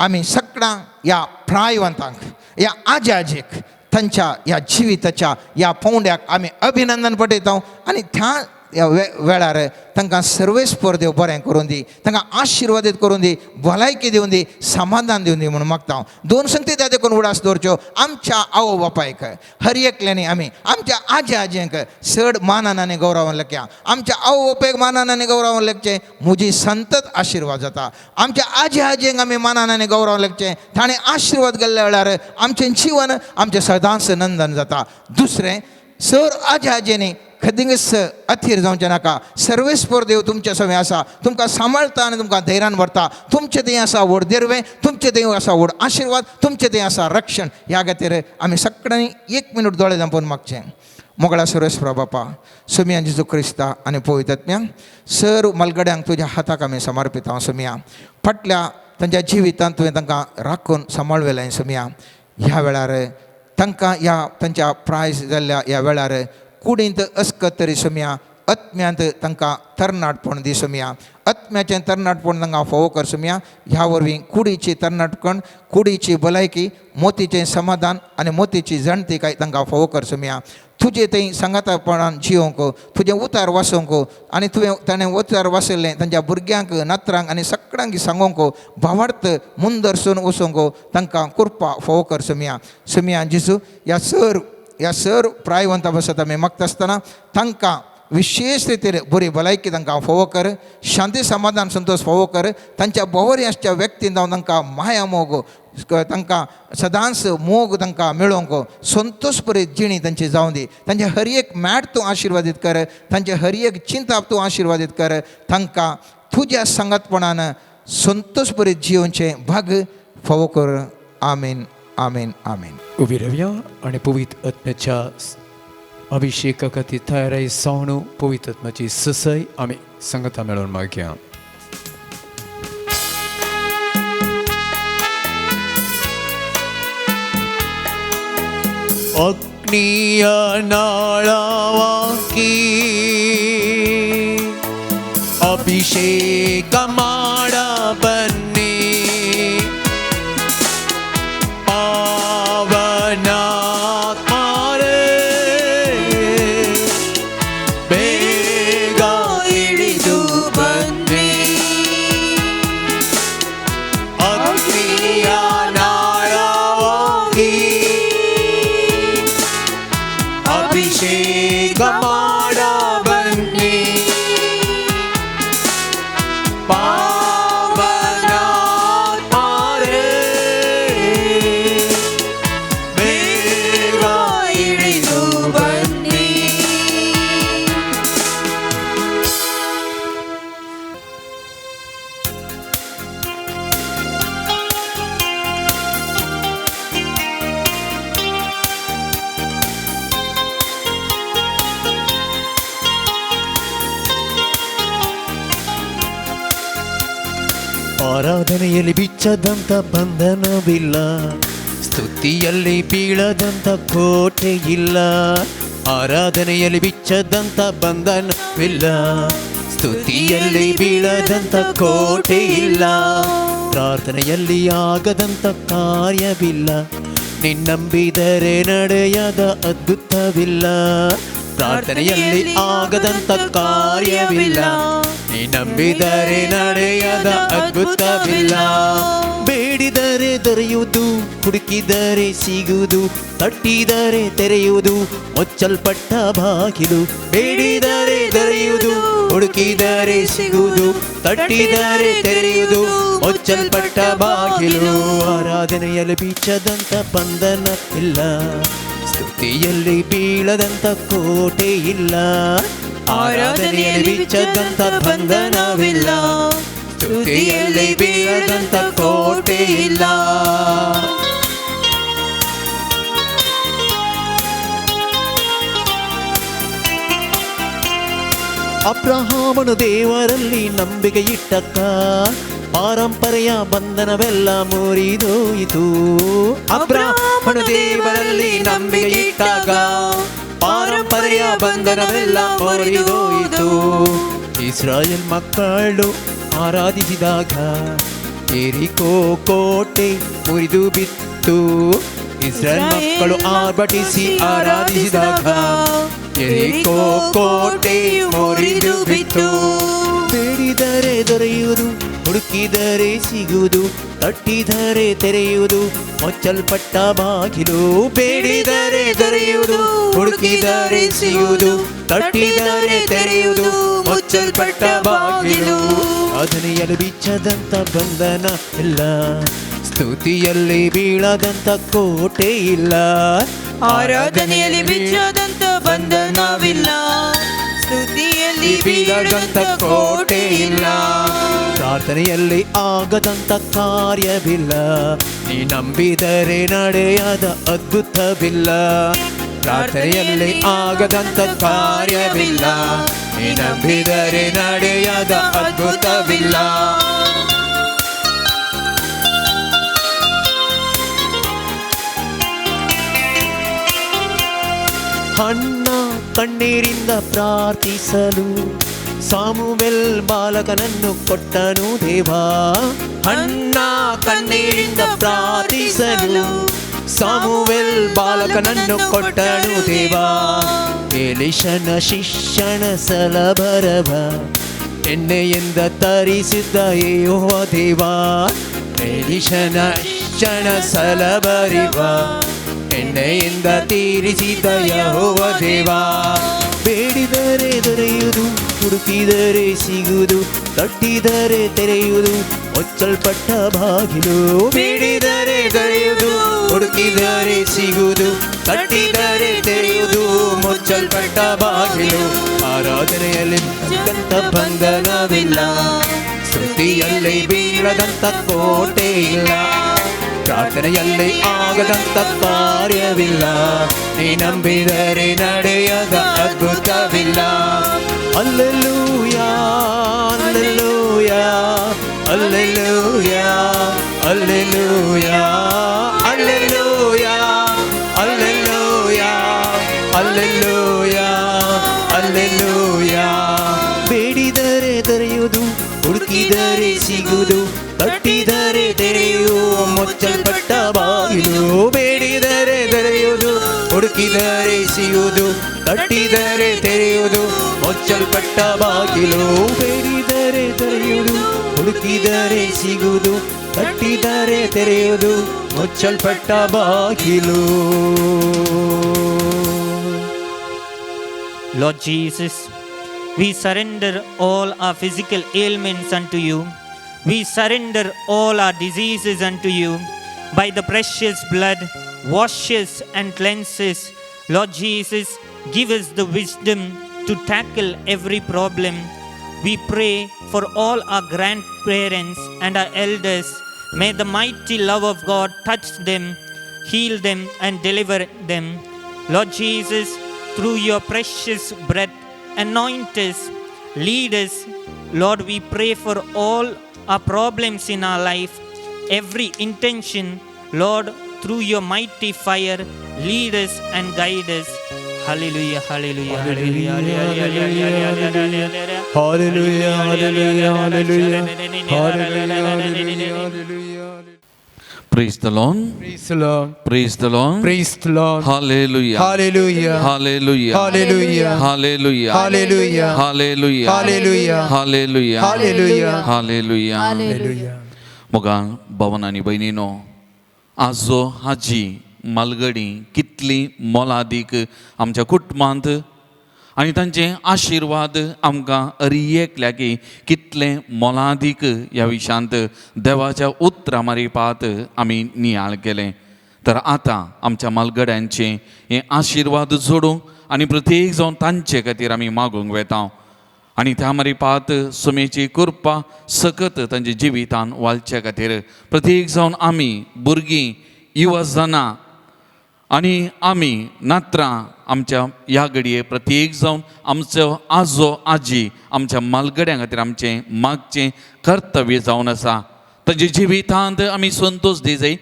आमी सगळ्यांक ह्या प्रायवंतांक ह्या आज्याक तांच्या ह्या जिविताच्या ह्या पौंड्याक आमी अभिनंदन पटयता आनी त्या ह्या वेळार तांकां सर्वेस्पर देव बरें करून दी, तांकां आशिर्वादीत करून दी, भलायकी दिवन दी, समाधान दिवन दी म्हणून मागता हांव. दोन संगती त्या देखून उडास दवरच्यो. आमच्या आवय बापायक हर एकल्यानी आमी आमच्या आजी आजयेंक चड मानान आनी गौरवान लेखया. आमच्या आवय बापायक मानान आनी गौरवान लेखचें म्हजी संतत आशिर्वाद जाता. आमच्या आजी आजयेंक आमी मानान आनी गौरवान लेखचें, ताणें आशिर्वाद गेल्ल्या वेळार आमचें जीवन आमचें सदांच नंदन जाता. दुसरें, सर आजी आजयेनी खदिंगस अथीर जावचें नाका. सर्वेस्पर देव तुमचे सगळें आसा, तुमकां सांबाळटा आनी तुमकां धैर्यान व्हरता. तुमचें थंय आसा व्हड देर्वें, तुमचें थंय आसा व्हड आशिर्वाद, तुमचें थंय आसा रक्षण. ह्या खातीर आमी सगळ्यांनी 1 मिनट दोळे धांपून मागचें. मोगळा सर्वेस्पर बापा, सुमया जेजू क्रिस्ता आनी पवित्र आत्म्यांक सर मलगड्यांक तुज्या हाताक आमी समर्पिता. सुमया फाटल्या तांच्या जिवितांत तुवें तांकां राखून सांबाळलें. सुमया ह्या वेळार तांकां ह्या तांच्या प्रायज जाल्ल्या ह्या वेळार कुडींत अस्कत तरी सुमया आत्म्यांत तांकां तरणाटपण दी. सुमया आत्म्याचें तरणाटपण तांकां फोव कर. सुमया ह्या वरवीं कुडीची तरणाटपण, कुडीची भलायकी, मोतीचें समाधान आनी मोतीची जणती काय तांकां फोव कर. सुमया तुजें थंय सांगातापणान जियोंक, तुजें उतार वाचोवंक आनी तुवें ताणें उतार वाचयल्लें तांच्या भुरग्यांक, नातरांक आनी सगळ्यांक सांगोंक, भावार्थ मुंदरसून वचोवंक तांकां कृपा फोव कर. सुमया जेजू ह्या सर प्रायवंता बसत आमी मागता आसतना तांकां विशेष रितीन बरी भलायकी तांकां फोव कर, शांती समाधान संतोष फोव कर. तांच्या भोवऱ्याच्या व्यक्तीन जावन तांकां माया मोग, तांकां सदांच मोग तांकां मेळोवंक, संतोश बरी जिणी तांची जावं दी. तांचे हर एक मॅट तूं आशिर्वादीत कर, तांचे हर एक चिंता तूं आशिर्वादीत कर. तांकां तुज्या संगतपणान संतोष बरी जियोवचें भाग फोव कर. आमीन, आमीन, आमीन. उबी रावया आनी पवित्र आत्म्याच्या अभिषेका खातीर तयाराई जावन पवित्र आत्म्याची ससाय आमी संगता मेळोवन मागया. अग्निय नाळावाकी अभिषेक माಡ बन्नी ಆರಾಧನೆಯಲ್ಲಿ ಬಿಚ್ಚದಂಥ ಬಂಧನವಿಲ್ಲ, ಸ್ತುತಿಯಲ್ಲಿ ಬೀಳದಂಥ ಕೋಟೆ ಇಲ್ಲ. ಆರಾಧನೆಯಲ್ಲಿ ಬಿಚ್ಚದಂಥ ಬಂಧನವಿಲ್ಲ, ಸ್ತುತಿಯಲ್ಲಿ ಬೀಳದಂಥ ಕೋಟೆ ಇಲ್ಲ. ಪ್ರಾರ್ಥನೆಯಲ್ಲಿ ಆಗದಂಥ ಕಾರ್ಯವಿಲ್ಲ, ನಿನ್ನಂಬಿದರೆ ನಡೆಯದ ಅದ್ಭುತವಿಲ್ಲ. ಪ್ರಾರ್ಥನೆಯಲ್ಲಿ ಆಗದಂಥ ಕಾರ್ಯವಿಲ್ಲ, ನೀ ನಂಬಿದರೆ ನಡೆಯದ ಅದ್ಭುತವಿಲ್ಲ. ಬೇಡಿದರೆ ದೊರೆಯುವುದು, ಹುಡುಕಿದರೆ ಸಿಗುವುದು, ತಟ್ಟಿದರೆ ತೆರೆಯುವುದು ಮುಚ್ಚಲ್ಪಟ್ಟ ಬಾಗಿಲು. ಬೇಡಿದರೆ ದೊರೆಯುವುದು, ಹುಡುಕಿದರೆ ಸಿಗುವುದು, ತಟ್ಟಿದರೆ ತೆರೆಯುವುದು ಮುಚ್ಚಲ್ಪಟ್ಟ ಬಾಗಿಲು. ಆರಾಧನೆಯಲ್ಲಿ ಬಿಚ್ಚದಂಥ ಬಂಧನ ಇಲ್ಲ, ಸ್ತುತಿಯಲ್ಲಿ ಬೀಳದಂಥ ಕೋಟೆ ಇಲ್ಲ. ಆರಾಧನೆಯಲ್ಲಿ ಬಿಚ್ಚದಂಥ ಬಂಧನವಿಲ್ಲ, ಸ್ತುತಿಯಲ್ಲಿ ಬೀಳದಂಥ ಕೋಟೆ ಇಲ್ಲ. ಅಬ್ರಹಾಮನು ದೇವರಲ್ಲಿ ನಂಬಿಕೆ ಇಟ್ಟಕ್ಕ, ಪಾರಂಪರೆಯ ಬಂಧನವೆಲ್ಲ ಮುರಿದೋಯಿತು. ಅಬ್ರಹಾಮನು ದೇವರಲ್ಲಿ ನಂಬಿಕೆ ಇಟ್ಟಾಗ ಪಾರಂಪರೆಯ ಬಂಧನವೆಲ್ಲ ಮುರಿದೋಯಿತು. ಇಸ್ರಾಯೇಲ್ ಮಕ್ಕಳು ಆರಾಧಿಸಿದಾಗ ಯೆರಿಕೋ ಕೋಟೆ ಮುರಿದು ಬಿತ್ತು. ಇಸ್ರಾಯೇಲ್ ಮಕ್ಕಳು ಆರ್ಭಟಿಸಿ ಆರಾಧಿಸಿದಾಗ ಎರಿಕೋ ಕೋಟೆ ಮುರಿದು ಬಿತ್ತು. ಬೇಡಿದರೆ ದೊರೆಯುವುದು, ಹುಡುಕಿದರೆ ಸಿಗುವುದು, ತಟ್ಟಿದರೆ ತೆರೆಯುವುದು, ಮುಚ್ಚಲ್ಪಟ್ಟ ಬಾಗಿಲು. ಬೇಡಿದರೆ ದೊರೆಯುವುದು, ಹುಡುಕಿದರೆ ಸಿಗುವುದು, ತಟ್ಟಿದರೆ ತೆರೆಯುವುದು, ಮುಚ್ಚಲ್ಪಟ್ಟ ಬಾಗಿಲು. ಸಾಧನೆಯಲ್ಲಿ ಬಿಚ್ಚದಂತ ಬಂಧನ ಇಲ್ಲ, ಸ್ತುತಿಯಲ್ಲಿ ಬೀಳದಂತ ಕೋಟೆ ಇಲ್ಲ. ಆರಾಧನೆಯಲ್ಲಿ ಬಿಚ್ಚದಂತ ಬಂಧನವಿಲ್ಲ, ಸ್ತುತಿಯಲ್ಲಿ ಬೀಳದಂತ ಕೋಟೆ ಇಲ್ಲ. ಪ್ರಾರ್ಥನೆಯಲ್ಲಿ ಆಗದಂತ ಕಾರ್ಯವಿಲ್ಲ, ನೀ ನಂಬಿದರೆ ನಡೆಯದ ಅದ್ಭುತವಿಲ್ಲ. ಪ್ರಾರ್ಥನೆಯಲ್ಲಿ ಆಗದಂತ ಕಾರ್ಯವಿಲ್ಲ, ನೀ ನಂಬಿದರೆ ನಡೆಯದ ಅದ್ಭುತವಿಲ್ಲ. ಹಣ್ಣ ಕಣ್ಣೀರಿಂದ ಪ್ರಾರ್ಥಿಸಲು ಸಾಮುವೆಲ್ ಬಾಲಕನನ್ನು ಕೊಟ್ಟನು ದೇವಾ. ಹಣ್ಣ ಕಣ್ಣೀರಿಂದ ಪ್ರಾರ್ಥಿಸಲು ಸಾಮುವೆಲ್ ಬಾಲಕನನ್ನು ಕೊಟ್ಟನು ದೇವಾ. ಎಲಿಷನ ಶಿಷ್ಯನ ಸಲಬರವ ಎಣ್ಣೆಯಿಂದ ತರಿಸಿದ್ದ ಯೆಹೋವ ದೇವಾ. ಎಲಿಷನ ಶಿಷ್ಯನ ಸಲಬರಿವ ಎಣ್ಣೆಯಿಂದ ತೀರಿಸಿದ ಯೆಹೋವ ದೇವಾ. ಬೇಡಿದರೆ ದೊರೆಯುವುದು, ಹುಡುಕಿದರೆ ಸಿಗುವುದು, ತಟ್ಟಿದರೆ ತೆರೆಯುವುದು, ಮುಚ್ಚಲ್ಪಟ್ಟ ಬಾಗಿಲು. ಬೇಡಿದರೆ ದೊರೆಯುವುದು, ಹುಡುಕಿದರೆ ಸಿಗುವುದು, ತಟ್ಟಿದರೆ ತೆರೆಯುವುದು, ಮುಚ್ಚಲ್ಪಟ್ಟ ಬಾಗಿಲು. ಆರಾಧನೆಯಲ್ಲಿ ಬಿಚ್ಚದಂತ ಬಂಧನವಿಲ್ಲ, ಸ್ತುತಿಯಲ್ಲಿ ಬೀಳದಂತ ಕೋಟೆ ಇಲ್ಲ. ಪ್ರಾರ್ಥನೆಯಲ್ಲಿ ಆಗದಂತ ಕಾರ್ಯವಿಲ್ಲ, ನೀ ನಂಬಿದರೆ ನಡೆಯದ ಅದ್ಭುತವಿಲ್ಲ. Hallelujah hallelujah hallelujah hallelujah hallelujah hallelujah hallelujah hallelujah. ಬೇಡಿದರೆ ದೊರೆಯುವುದು, ಹುಡುಕಿದರೆ ಸಿಗುವುದು, ತಟ್ಟಿದರೆ ತೆರೆಯುವ ಮುಚ್ಚಲ್ಪಟ್ಟ ಬಾಗಿಲು. ಬೇಡಿದರೆ ದೊರೆಯುವುದು, ಹುಡುಕಿದರೆ ಸಿಗುವುದು, ತಟ್ಟಿದರೆ ತೆರೆಯುವುದು, ಮುಚ್ಚಲ್ಪಟ್ಟ ಬಾಗಿಲು. ಬೇಡಿದರೆ ದೊರೆಯುವುದು, ಹುಡುಕಿದರೆ ಸಿಗುವುದು, ತಟ್ಟಿದರೆ ತೆರೆಯುವುದು, ಮುಚ್ಚಲ್ಪಟ್ಟ ಬಾಗಿಲು. Lord Jesus, we surrender all our physical ailments unto you. We surrender all our diseases unto you. By the precious blood, washes and cleanses. Lord Jesus, give us the wisdom to tackle every problem. We pray for all our grandparents and our elders. May the mighty love of God touch them, heal them and deliver them. Lord Jesus, through your precious breath, anoint us, lead us. Lord, we pray for all our problems in our life, every intention. Lord, through your mighty fire, lead us and guide us. Hallelujah, hallelujah, hallelujah, hallelujah, hallelujah, Hallelujah, hallelujah, hallelujah, hallelujah, hallelujah. Praise the Lord. Praise the Lord. Praise the Lord. Praise the Lord. Hallelujah. Hallelujah. Hallelujah. Hallelujah. Hallelujah. Hallelujah. Hallelujah. Hallelujah. Hallelujah. Hallelujah. Hallelujah. Hallelujah. Moga भावन आनी भयणीनो, आज जो हाजी मालगडी कितली मोलादीक आमच्या कुटुंबांत आनी तांचे आशिर्वाद आमकां अरियेकल्या की कितले मोलादीक ह्या विशयांत देवाच्या उतरां मारिपात आमी नियाळ केलें. तर आतां आमच्या मालगड्यांचे हे आशिर्वाद जोडूंक आनी प्रत्येक जावन तांचे खातीर आमी मागूंक वेता. आनी त्या मारिपात सुमेची कृपा सकत तांच्या जिवितान वालचे खातीर प्रत्येक जावन आमी भुरगीं, युवजनां आनी आमी नात्रां आमच्या ह्या घडये प्रत्येक जावन आमचो आजो आजी आमच्या मालगड्यां खातीर आमचें मागचें कर्तव्य जावन आसा. तांच्या जिवितांत आमी संतोश दी जाय,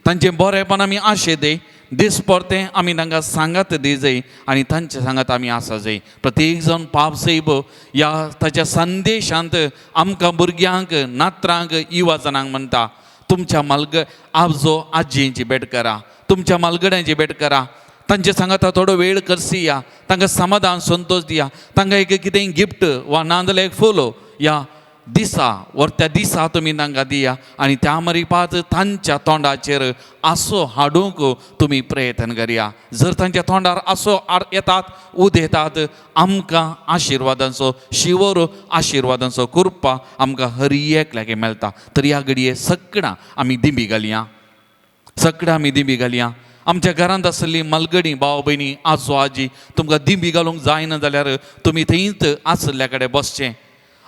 तांचें बरेपण आमी आशे दी, दिसपरतें आमी तांकां सांगात दी जाय आनी तांचे सांगात आमी आसा जाय. प्रत्येक जावन पाप सैब ह्या ताच्या संदेशांत आमकां भुरग्यांक, नात्रांक, युवजनांक म्हणटा, तुमच्या आजो आजयेची भेट करा, तुमच्या मालगड्यांची भेट करा. तांचे सांगाता थोडो वेळ करसी या तांकां समाधान संतोष दिया तांकां एक कितेंय गिफ्ट वा नाजाल्यार एक फोलो या दिसा वर त्या दिसा तुमी तांकां दिया आनी त्या मरीपात तांच्या तोंडाचेर आसो हाडूंक तुमी प्रयत्न करया. जर तांच्या तोंडार आसो येतात उदेतात आमकां आशिर्वादांचो शिवर आशिर्वादांचो कृपा आमकां हर एकल्याक मेळटा. तर ह्या घडये सगळां आमी दिंबी घालया, सगळां आमी दिंबी घालया. आमच्या घरांत आसली मलगडी भाव भयणी आजो आजी तुमकां दिंबी घालूंक जायना जाल्यार तुमी थंयच आसल्या कडेन बसचें.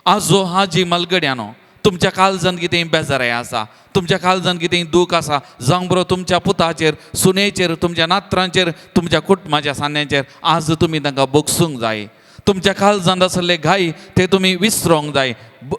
आजो आजी मलगड्यानो तुमच्या काळजांत कितेंय बेजाराय आसा, तुमच्या काळजांत कितेंय दूख आसा, जावं बरो तुमच्या पुताचेर सुनेचेर तुमच्या नात्रांचेर तुमच्या कुटुंबाच्या सान्यांचेर आज तुमी तांकां बोगसूंक जाय. तुमच्या काळजांत आसले घाई ते तुमी विसरोंक जाय,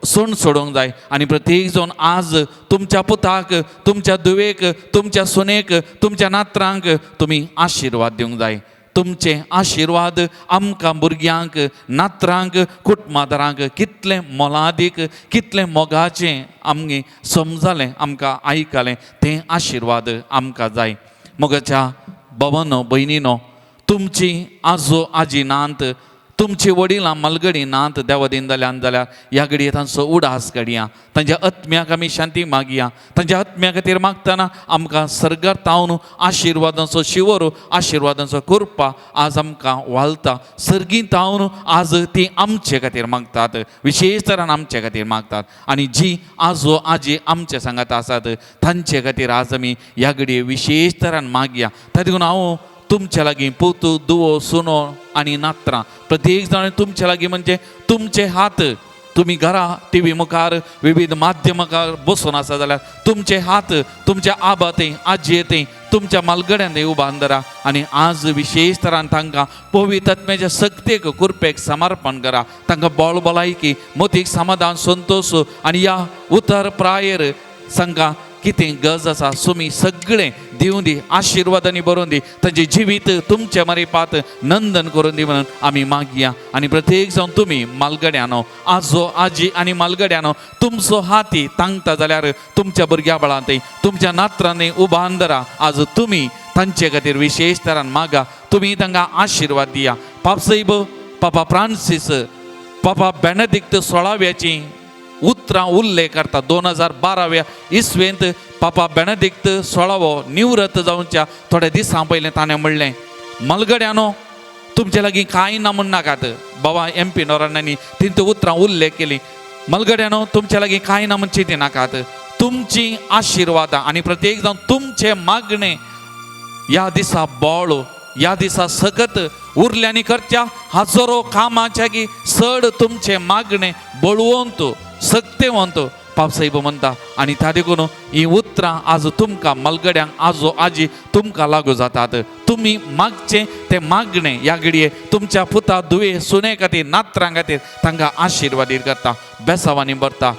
सोड सोडूंक जाय. आनी प्रत्येक जावन आज तुमच्या पुताक तुमच्या धुवेक तुमच्या सुनेक तुमच्या नात्रांक तुमी आशिर्वाद दिवंक जाय. तुमचे आशिर्वाद आमकां भुरग्यांक नात्रांक कुटुंबादारांक कितलें मोलादीक कितलें मोगाचें आमगे समजलें आमकां आयकलें तें आशिर्वाद आमकां जाय. मोगाच्या भावांनो भयणीनो तुमची आजो आजी नांत तुमची वडिलां मलगडी नांत देवा दिनदल्यान जाल्यार ह्या घडये तांचो उडास काडया, तांच्या आत्म्याक आमी शांती मागया. तांच्या आत्म्या खातीर मागतना आमकां सर्गतावन आशिर्वादांचो शिवर आशिर्वादांचो कृपा आज आमकां वालता. सर्गीतावन आज ती आमचे खातीर मागतात, विशेश तरान आमचे खातीर मागतात. आनी जी आजो आजी आमचे सांगात आसात तांचे खातीर आज आमी ह्या घडये विशेश तरान मागया. तातूंत हांव तुमच्या लागीं पुतू दुवो सुनो आनी नात्रां प्रत्येक जाण तुमच्या लागीं म्हणजे तुमचे हात तुमी घरा टी व्ही मुखार विविध माध्यमांकार बसून आसा जाल्यार तुमचे हात तुमच्या आबातें आजयेतें तुमच्या मालगड्यांत उबारून धरा आनी आज विशेश तरान तांकां पवित्र आत्म्याच्या सक्तेक कुरपेक समर्पण करा. तांकां बळ भलायकी मोतीक समाधान संतोष आनी ह्या उतर प्रायेर तांकां कितें गरज आसा सुमी सगळें दिवं दी, आशिर्वादांनी भरून दी, तांचे जिवीत तुमच्या मरेपात नंदन करून दी म्हणून आमी मागया. आनी प्रत्येक जावन तुमी मालगड्यानो आजो आजी आनी मालगड्यानो तुमचो हाती तांगता जाल्यार तुमच्या भुरग्या बळांतय तुमच्या नात्रांनी उबारून धरा. आज तुमी तांचे खातीर विशेश तरान मागा, तुमी तांकां आशिर्वाद दिया. पापसैब पापा फ्रांसीस पापा बेनेडिक्ट 16व्याची उतरां उल्लेख करता. 2012 इसवेंत पापा बेनेडिक्ट 16वो निवृत्त जावच्या थोड्या दिसां पयलें ताणें म्हणलें मलगड्यानो तुमचे लागीं कांय ना म्हण नाकात. बाबा MP नोरानांनी तिंत उतरां उल्लेख केली. मलगड्यानो तुमच्या लागीं कांय ना म्हण चिंती नाकात. तुमची आशिर्वादां आनी प्रत्येक जावन तुमचे मागणें ह्या दिसा बोळ ह्या दिसा सकत उरल्यांनी करच्या हजारो कामाच्या की चड तुमचे मागणें बळवंत सक्तेवंत पापसाहेब म्हणटा. आनी त्या देखून ही उतरां आज तुमकां मलगड्यांक आजो आजी तुमकां लागू जातात. तुमी मागचें तें मागणें ह्या घडये तुमच्या पुता धुवे सुने खातीर नात्रां खातीर तांकां आशिर्वादीत करता, बेसावांनी भरता.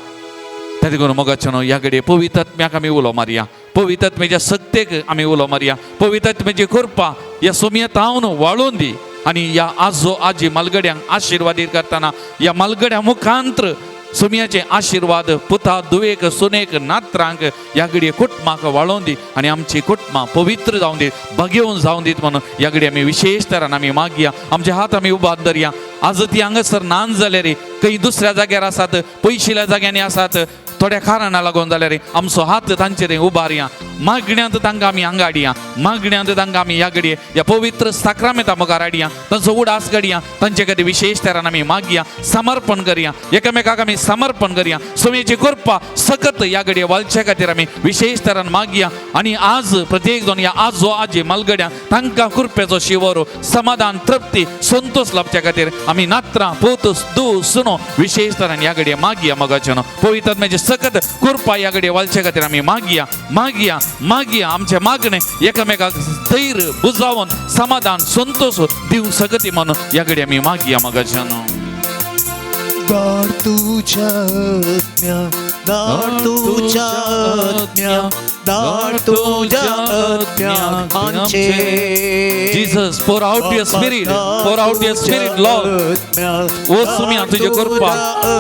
त्या देखून मोगाचें ह्या घडये पवित्र आत्म्याक आमी उलो मारया, पवित्र आत्म्याच्या सक्तेक आमी उलो मारया. पवित्र आत्म्याची कृपा ह्या सोमयेतावन वाळून दी आनी ह्या आजो आजी मलगड्यांक आशिर्वादीत करतना ह्या मलगड्या मुखांत्र सुमयाचे आशिर्वाद पुता दुवेक सुनेक नात्रांक ह्या घडये कुटुंबाक वाळोवन दी आनी आमची कुटुंबां पवित्र जावन दीत, भगेवन जावन दीत म्हणून ह्या घडये आमी विशेश तरान आमी मागया. आमचे हात आमी उबारून धरया. आज ती हांगासर नान जाल्यार खंय दुसऱ्या जाग्यार आसात, पयशिल्ल्या जाग्यांनी आसात, थोड्या कारणां लागून जाल्यार आमचो हात तांचेर उबारया. मागण्यांत तांकां आमी हांगा हाडया, मागण्यांत तांकां आमी ह्या घडये ह्या पवित्र साक्रामेंता मुखार हाडया, तांचो उडास काडया, तांचे खातीर विशेष तरान आमी मागया, समर्पण करया, एकामेकाक आमी समर्पण करया. सुमयेची कृपा सकत ह्या घडये वालचे खातीर आमी विशेष तरान मागया. आनी आज प्रत्येक जाण ह्या आजो आजी मलगड्या तांकां कृपेचो शिवरो समाधान तृप्ती संतोष लाभच्या खातीर आमी नात्रां पोत दू सुनो विशेष तरान ह्या घडये मागया. मोगाचें पवित्र आत्म्याची सकत कृपा ह्या घडये वालचे खातीर आमी मागया मागया मागया. आमचे मागणे एकामेकाक धैर्य बुजावन समाधान संतोष दिवंक सकती म्हणून ह्या घडये आमी मागया. मोगाचें दार तुझ्या आज्ञा, दार तुझ्या आज्ञा, दार तुझ्या आज्ञात आमचे. Jesus, pour out your spirit, pour out your spirit, Lord. ओ सुमिया तुझी कृपा,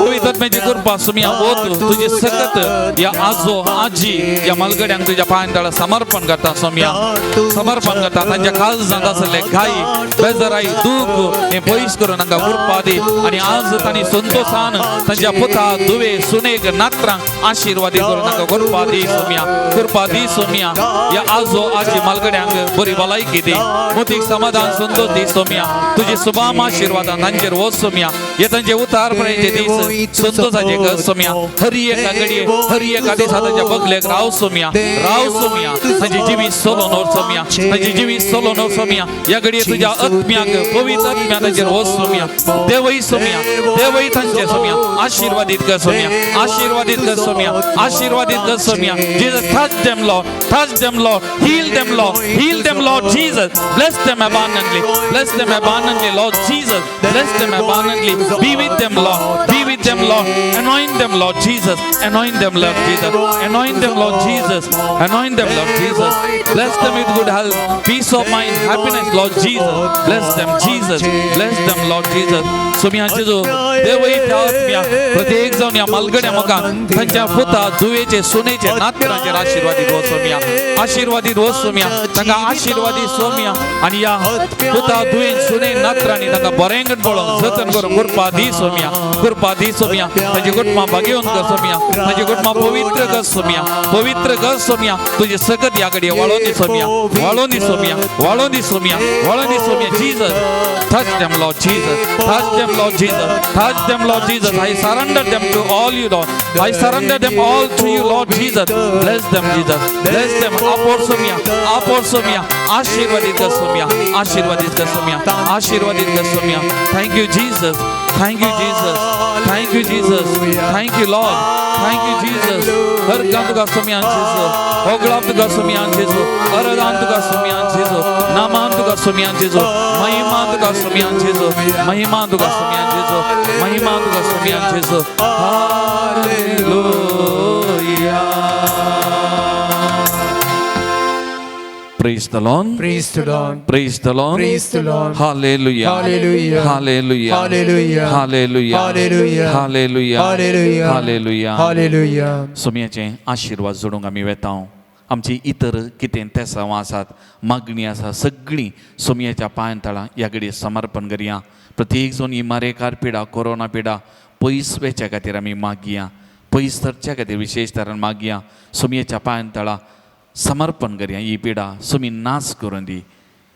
पवित्र आत्म्याची कृपा सुमिया ओत तुझी सकत या आजो आजी या मलगड्यांक तुझ्या पांयांतळा समर्पण करता सुमिया, समर्पण करता. तांच्या काळजांत आसले घाई बेजाराई दूख हे पयस करून तांकां कृपा दी. आनी आज तांणी संतोषान तांच्या पुता दुवे सुनेक नात्रांक आशिर्वादी करून तांकां कृपा दी सुमिया, कृपा दी सुमिया. या आजो आजी मलगड्यांक बरी भलायकी दी, मोतीक समाधान संतोष दी सुमिया. तुझी सुबाम आशिर्वादां तांचेर वच सुमिया. हे तांचे उतार पळयचे दीस संतोषाचे कर सुमिया. हरी एका घडये हरी एका दिसा तांच्या बगलेक राव सुमिया, राव सुमिया. तांची जिवी सोलोन व्हर सुमिया, तांची जिवी सोलोन व्हर सुमिया. या घडये तुझ्या आत्म्याक पवित्र आत्म्या तांचेर वच सुमिया. देवई सुमिया, देवई तांचे सुमिया. आशिर्वादित कर सुमिया, आशिर्वादित कर सुमिया, आशिर्वादित कर सुमिया. Jesus, touch them, Lord, touch them, Lord, heal them, Lord, heal them, Lord Jesus. Bless them abundantly, bless them abundantly, Lord Jesus. Bless them abundantly. Be with them, Lord, be with them, Lord. Anoint them, Lord Jesus. Anoint them, Lord Jesus. Anoint them, Lord Jesus. Anoint them, Lord Jesus. Bless them with good health, peace of mind, happiness, Lord Jesus. Bless them, Jesus. Bless them, Lord Jesus. सुमियाचे जो देवई आत्म्या प्रत्येक जावन या मलगड्या म्हाका तांच्या पुता दुवेचे सुनेचे नात्रांचेर आशिर्वादीत हो सुमिया, आशिर्वादीत हो सुमिया. तांकां आशिर्वादीत सुमिया. आनी या पुता दुवे सुने नात्रांनी तांकां बरेंगण पळोवन जतन करून कृपा दी सुमिया, कृपा दी सुमिया. तांची कुटुंबां भाग्यवन कर सुमिया, तांची कुटुंबां पवित्र कर सुमिया, पवित्र कर सुमिया. तुजी सकत या घडये वाळोवन दी सुमिया, वाळोवन दी सुमिया, वाळोवन दी सुमिया, वाळोवन दी सुमिया. Jesus, touch them, Lord Jesus, touch them, Lord Jesus, touch them, Lord Jesus. I surrender them to all you, Lord. I surrender them all to you, Lord Jesus. Bless them, Jesus. Bless them. Apor sumia, apor sumia. आशीर्वादित कर सुमिया, आशीर्वादित कर सुमिया, आशीर्वादित कर सुमिया. Thank you, Jesus. Thank you, Jesus. Thank you, Jesus. Thank you, Lord. Thank you, Jesus. हर काम तुका सुमिया Jesus. होगळाप Tuka सुमिया Jesus. Aradhana Tuka सुमिया Jesus. Naaman Tuka सुमिया Jesus. Mahima Tuka सुमिया Jesus. Mahima Tuka सुमिया Jesus. Mahima Tuka सुमिया Jesus. Hallelujah. Praise the Lord. Praise the Lord. Praise the Lord. Praise the Lord. Hallelujah. Hallelujah. Hallelujah. Hallelujah. Hallelujah. Hallelujah. Hallelujah. Hallelujah. Hallelujah. Hallelujah. सुमयाचे आशीर्वाद जोडूंक आमी वेतांव. आमची इतर कितें तेसांवां आसात, मागणी आसा, सगळीं सुमयाच्या पांय तळा ह्या घडये समर्पण करया. प्रत्येक जण ही मारेकार पिडा, कोरोना पिडा पयस वेच्या खातीर आमी मागया, पयस सरच्या खातीर विशेश तरान मागया. सुमयाच्या पांय तळा समर्पण करया. ही पिडा सुमी नाश करून दी.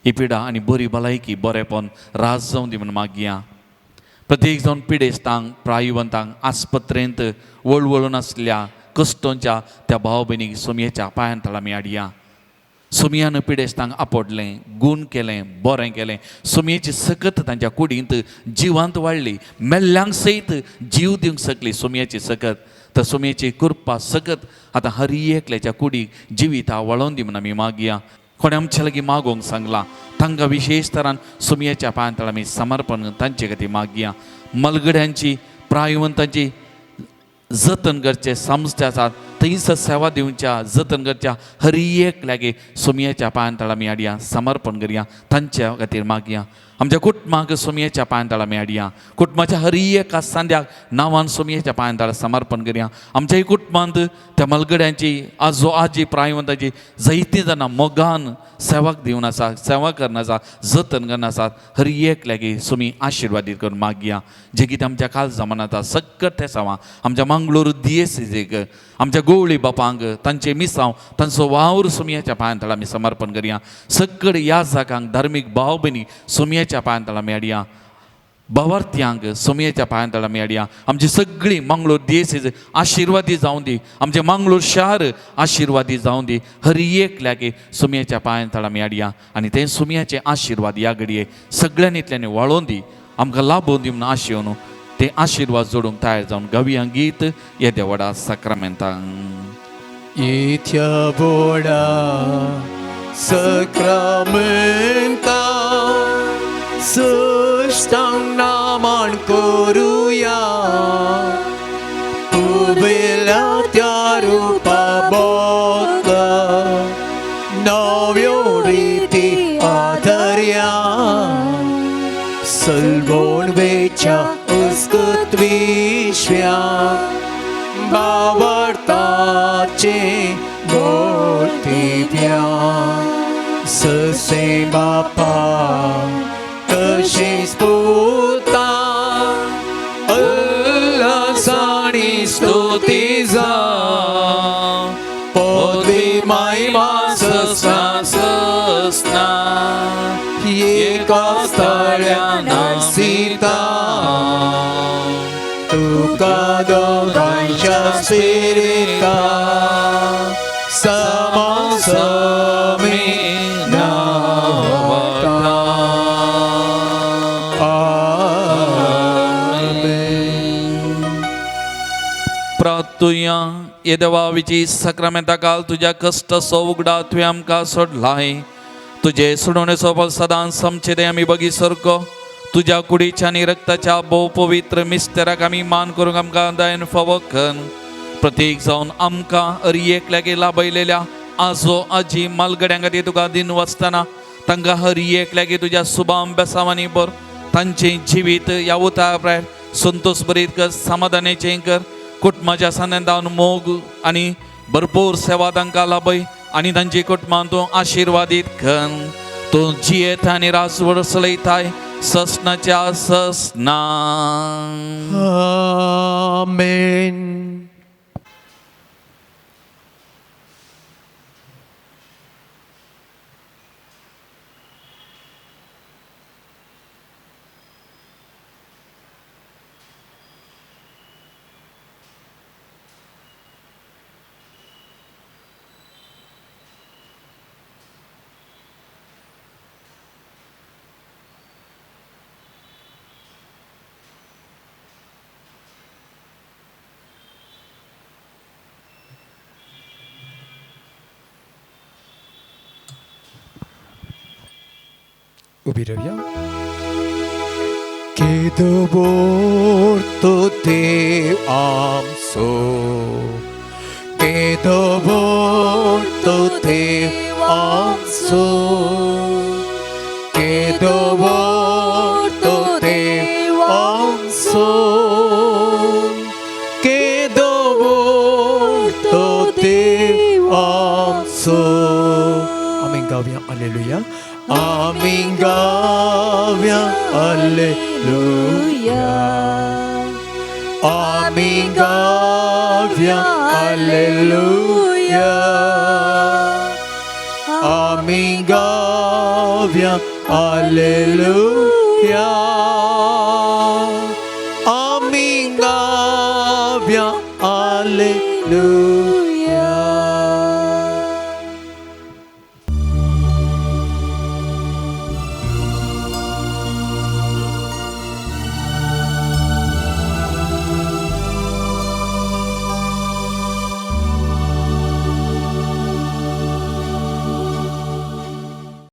ही पिडा आनी बरी भलायकी बरेपण रास जावं दी म्हणून मागया. प्रत्येक जावन पिडेस्तांक, प्रायवंतांक, आस्पत्रेंत वळवळून आसल्या कश्टांच्या त्या भाव भयणीक सुमयेच्या पांयां तळा आमी हाडया. सुमयान पिडेस्तांक आपडलें, गूण केलें, बरें केलें. सुमयेची सकत तांच्या कुडींत जिवांत वाडली, मेल्ल्यांक सयत जीव दिवंक शकली सुमयेची सकत. तर सुमयेची कृपा सकत आतां हर एकल्याच्या कुडीक जिविता वळोवन दी म्हणून आमी मागया. कोणे आमच्या लागीं मागोवंक सांगलां तांकां विशेश तरान सुमयेच्या पांयां तळा आमी समर्पण तांचे खातीर मागया. मलगड्यांची, प्रायवंतांची जतन करचे संस्था आसात थंयच सेवा दिवच्या, जतन करच्या हर एक लागीं सुमयेच्या पांयां तळा आमी हाडया, समर्पण करया, तांच्या खातीर मागया. आमच्या कुटुंबाक सुमयेच्या पांयां तळा आमी हाडया. कुटुंबाच्या हर एका सांद्याक नांवान सुमयेच्या पांयां तळा समर्पण करया. आमच्याही कुटुंबांत त्या मलगड्यांची, आजो आजी, प्रायवंतांची जायतीं जाणां मोगान सेवाक दिवन आसा, सेवा करन आसा, जतन करन आसात. हर एक लागीं सुमी आशिर्वादीत करून मागया. जे कितें आमच्या काल जमानांत आसा सगळें तें सावां आमच्या मंगळूर दिएसीक, आमच्या गोवळी बापांक, तांचे मिसांव, तांचो वावर सुमयेच्या पांयां तळा आमी समर्पण करया. सगळे ह्या जागांक धार्मीक भाव भयणी सुमयेच्या पांयां तळा आमी हाडया. भावार्थ्यांक सुमयेच्या पांयां तळा आमी हाडया. आमची सगळीं मंगळूर दिएसीज आशिर्वादी जावं दी. आमचें मंगळूर शहर आशिर्वादी जावं दी. हर एक लागीं सुमयेच्या पांयां तळा आमी हाडया. आनी तें सुमयाचें आशिर्वाद ह्या घडये सगळ्यांनीतल्यानी वाळोवन दी, आमकां लाभोवन दी म्हणून आशेवन ते आशिर्वाद जोडूंक तयार जावन गावया गीत हे देवडा सक्रमेंतांक. येत्या बोडा सक्रामेंता सुष्टांग नामान करूया, उबेल्या त्या रूपा बोका 설본 외쳐 으스긋 위시야 바월따지 몰티비야 스세 바파 뜻이 스푸타 을라사니 스투티자 Podvi maima sasna Eka staljana sita Tuka dogansha spirita Samang sami navata Amen. प्रार्थूया येदवावीची सक्रामेंता काल तुझ्या कष्ट सोवगडा तुवें आमकां सोडलाय तुझे सोडवणेचो फल सदांच आमचे ते आमी बगी सरको तुझ्या कुडीच्या आनी रक्ताच्या भोव पवित्र मिस्तेराक आमी मान करूंक आमकां दयेन फावो कर प्रत्येक जावन आमकां हरयेक लागी लाभयलेल्या आजो आजी मालगड्यां खातीर तुका दिन वचतना तांकां हरयेक लागी तुज्या सुभाम बेसावांनी भर तांचें जिवीत ह्या उतारा भायर संतोश भरीत कर समाधानाचें कर कुटुंबाच्या सान्निध्यान मोग आनी भरपूर सेवा तांकां लाभय आनी तांची कुटुंबां तूं आशिर्वादीत कर तूं जियेत आनी राजवड चलयताय ससनाच्या ससना Amen. उभी राहूया केदोबोर देव आमचो केदोबोर देव आमचो केदोबोर देव आमचो केदोबोर देव आमचो आमेन गाऊया hallelujah Amin gavya Alleluia Amin gavya Alleluia Amin gavya Alleluia Amin gavya Alleluia